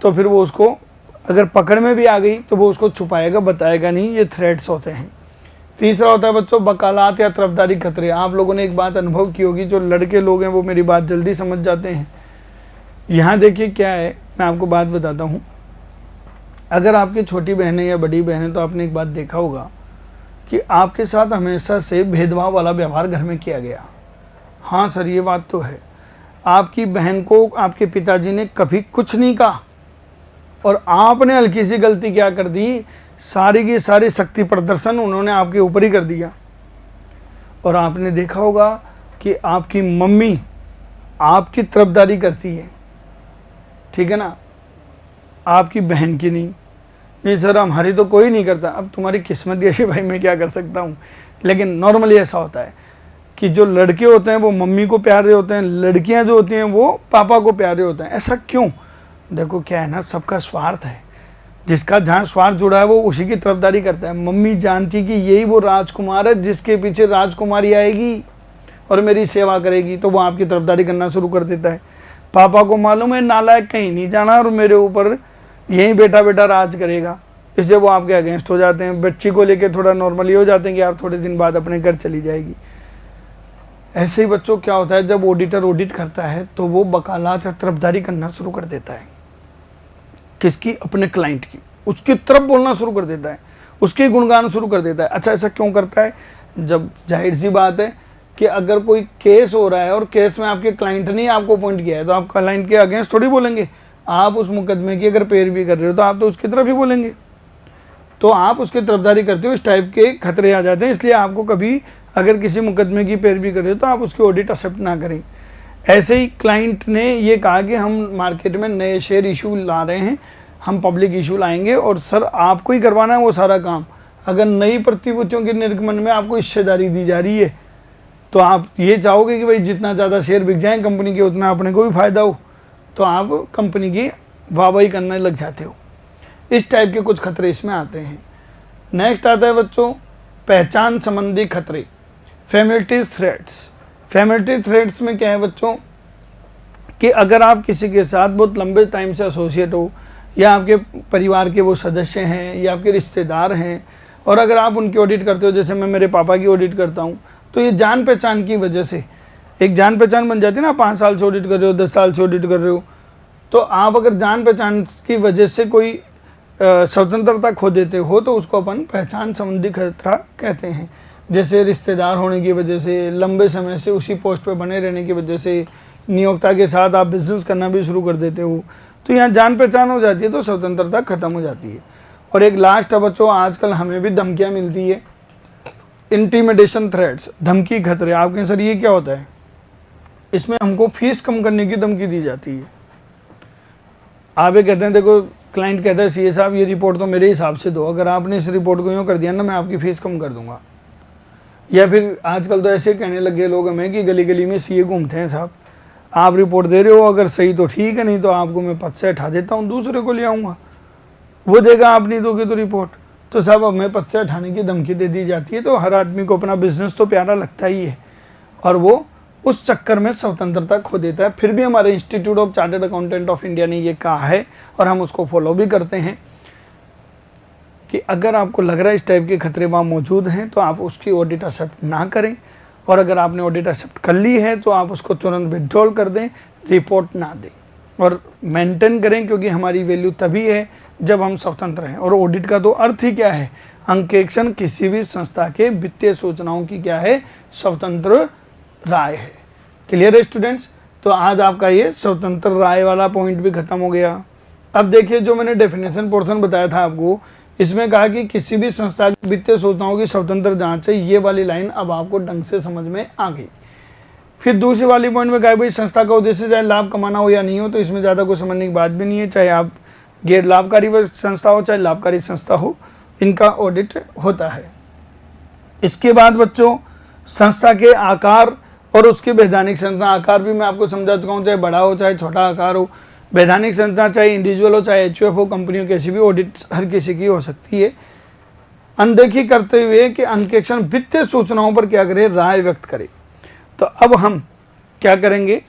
तो फिर वो उसको अगर पकड़ में भी आ गई तो वो उसको छुपाएगा, बताएगा नहीं। ये थ्रेड्स होते हैं। तीसरा होता है बच्चों वकालत या तरफदारी खतरे। आप लोगों ने एक बात अनुभव की होगी, जो लड़के लोग हैं वो मेरी बात जल्दी समझ जाते हैं। यहाँ देखिए क्या है, मैं आपको बात बताता हूँ। अगर आपकी छोटी बहन है या बड़ी बहन है तो आपने एक बात देखा होगा कि आपके साथ हमेशा से भेदभाव वाला व्यवहार घर में किया गया। हाँ सर, ये बात तो है। आपकी बहन को आपके पिताजी ने कभी कुछ नहीं कहा और आपने हल्की सी गलती क्या कर दी, सारी की सारी शक्ति प्रदर्शन उन्होंने आपके ऊपर ही कर दिया। और आपने देखा होगा कि आपकी मम्मी आपकी तरफदारी करती है, ठीक है ना, आपकी बहन की नहीं। नहीं सर हमारी तो कोई नहीं करता। अब तुम्हारी किस्मत कैसी भाई, मैं क्या कर सकता हूँ। लेकिन नॉर्मली ऐसा होता है कि जो लड़के होते हैं वो मम्मी को प्यारे होते हैं, लड़कियां जो होती हैं वो पापा को प्यारे होते हैं। ऐसा क्यों? देखो क्या है ना, सबका स्वार्थ है। जिसका जहाँ स्वार्थ जुड़ा है वो उसी की तरफदारी करता है। मम्मी जानती कि यही वो राजकुमार है जिसके पीछे राजकुमारी आएगी और मेरी सेवा करेगी, तो वो आपकी तरफदारी करना शुरू कर देता है। पापा को मालूम है नालायक कहीं नहीं जाना और मेरे ऊपर यही बेटा बेटा राज करेगा, इसलिए वो आपके अगेंस्ट हो जाते हैं। बच्ची को लेके थोड़ा नॉर्मली हो जाते हैं कि यार थोड़े दिन बाद अपने घर चली जाएगी। ऐसे ही बच्चों क्या होता है, जब ऑडिटर ऑडिट करता है तो वो वकालत या तरफदारी करना शुरू कर देता है। किसकी? अपने क्लाइंट की। उसकी तरफ बोलना शुरू कर देता है, उसके गुणगान शुरू कर देता है। अच्छा ऐसा क्यों करता है? जब जाहिर सी बात है कि अगर कोई केस हो रहा है और केस में आपके क्लाइंट ने आपको अपॉइंट किया है तो आप क्लाइंट के अगेंस्ट थोड़ी बोलेंगे। आप उस मुकदमे की अगर पैर भी कर रहे हो तो आप तो उसकी तरफ ही बोलेंगे, तो आप उसकी तरफदारी करते हो। इस टाइप के खतरे आ जाते हैं। इसलिए आपको कभी अगर किसी मुकदमे की पैर भी कर रहे हो तो आप उसकी ऑडिट एक्सेप्ट ना करें। ऐसे ही क्लाइंट ने ये कहा कि हम मार्केट में नए शेयर इशू ला रहे हैं, हम पब्लिक इशू लाएंगे और सर आपको ही करवाना है वो सारा काम। अगर नई प्रतिभूतियों के निर्गमन में आपको हिस्सेदारी दी जा रही है तो आप ये चाहोगे कि भाई जितना ज़्यादा शेयर बिक जाए कंपनी के उतना अपने को भी फायदा हो, तो आप कंपनी की वाहवाही करने लग जाते हो। इस टाइप के कुछ खतरे इसमें आते हैं। नेक्स्ट आता है बच्चों पहचान संबंधी खतरे, फैमिलिटी थ्रेट्स। फैमिलिटी थ्रेट्स में क्या है बच्चों कि अगर आप किसी के साथ बहुत लंबे टाइम से एसोसिएट हो या आपके परिवार के वो सदस्य हैं या आपके रिश्तेदार हैं और अगर आप उनकी ऑडिट करते हो, जैसे मैं मेरे पापा की ऑडिट करता हूँ, तो ये जान पहचान की वजह से एक जान पहचान बन जाती है ना। 5 साल से ऑडिट कर रहे हो, 10 साल से ऑडिट कर रहे हो, तो आप अगर जान पहचान की वजह से कोई स्वतंत्रता खो देते हो तो उसको अपन पहचान संबंधी खतरा कहते हैं। जैसे रिश्तेदार होने की वजह से, लंबे समय से उसी पोस्ट पे बने रहने की वजह से, नियोक्ता के साथ आप बिजनेस करना भी शुरू कर देते हो, तो यहाँ जान पहचान हो जाती है तो स्वतंत्रता खत्म हो जाती है। और एक लास्ट है बच्चों, आजकल हमें भी धमकियाँ मिलती है, इंटीमिडेशन थ्रेट्स, धमकी खतरे। आप कहें सर ये क्या होता है? इसमें हमको फीस कम करने की धमकी दी जाती है। आप ये कहते हैं, देखो क्लाइंट कहता है सीए साहब ये रिपोर्ट तो मेरे हिसाब से दो, अगर आपने इस रिपोर्ट को यूँ कर दिया ना मैं आपकी फ़ीस कम कर दूंगा। या फिर आजकल तो ऐसे कहने लगे लोग हमें कि गली गली में सीए घूमते हैं, साहब आप रिपोर्ट दे रहे हो, अगर सही तो ठीक है, नहीं तो आपको मैं पद से हटा देता हूँ, दूसरे को ले आऊँगा, वो देगा, आप नहीं दोगे तो रिपोर्ट। तो साहब हमें पद से हटाने की धमकी दे दी जाती है। तो हर आदमी को अपना बिजनेस तो प्यारा लगता ही है और वो उस चक्कर में स्वतंत्रता खो देता है। फिर भी हमारे institute of chartered accountant of India ने ये कहा है और हम उसको फॉलो भी करते हैं कि अगर आपको लग रहा है इस टाइप के खतरे वहाँ मौजूद हैं तो आप उसकी ऑडिट एक्सेप्ट ना करें, और अगर आपने ऑडिट एक्सेप्ट कर ली है तो आप उसको तुरंत विड्रॉल कर दें, रिपोर्ट ना दें और मेंटेन करें, क्योंकि हमारी वैल्यू तभी है जब हम स्वतंत्र हैं। और ऑडिट का तो अर्थ ही क्या है? अंकेक्षण किसी भी संस्था के वित्तीय सूचनाओं की क्या है? स्वतंत्र राय है। क्लियर है स्टूडेंट्स? तो आज आपका ये स्वतंत्र राय वाला पॉइंट भी खत्म हो गया। अब देखिए जो मैंने डेफिनेशन पोर्शन बताया था आपको, इसमें कहा कि किसी भी संस्था की वित्तीय सूचनाओं की स्वतंत्र जांच से, ये वाली लाइन अब आपको ढंग से समझ में आ गई। फिर दूसरी वाली पॉइंट में कहा भाई संस्था का उद्देश्य चाहे लाभ कमाना हो या नहीं हो, तो इसमें ज़्यादा कुछ समझने की बात भी नहीं है। चाहे आप गैर लाभकारी संस्था हो चाहे लाभकारी संस्था हो, इनका ऑडिट होता है। इसके बाद बच्चों संस्था के आकार और उसके वैधानिक संस्था, आकार भी मैं आपको समझा चुका हूँ, चाहे बड़ा हो चाहे छोटा आकार हो। वैधानिक संस्था चाहे इंडिविजुअल हो चाहे एचयूएफ हो, कंपनियों की ऐसी भी ऑडिट हर किसी की हो सकती है। अनदेखी करते हुए कि अंकेक्षण वित्तीय सूचनाओं पर क्या करे? राय व्यक्त करे। तो अब हम क्या करेंगे?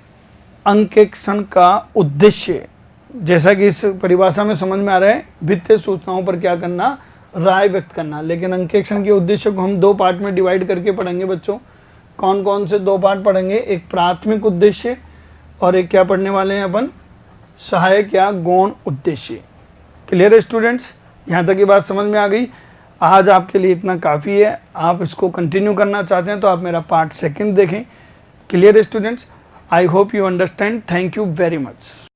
अंकेक्षण का उद्देश्य, जैसा कि इस परिभाषा में समझ में आ रहा है, वित्तीय सूचनाओं पर क्या करना? राय व्यक्त करना। लेकिन अंकेक्षण के उद्देश्य को हम 2 पार्ट में डिवाइड करके पढ़ेंगे बच्चों। कौन कौन से 2 पार्ट पढ़ेंगे? एक प्राथमिक उद्देश्य और एक क्या पढ़ने वाले हैं अपन? सहायक या गौण उद्देश्य। क्लियर है स्टूडेंट्स, यहाँ तक की बात समझ में आ गई। आज आपके लिए इतना काफ़ी है। आप इसको कंटिन्यू करना चाहते हैं तो आप मेरा पार्ट 2 देखें। क्लियर है students, I hope you understand. Thank you very much.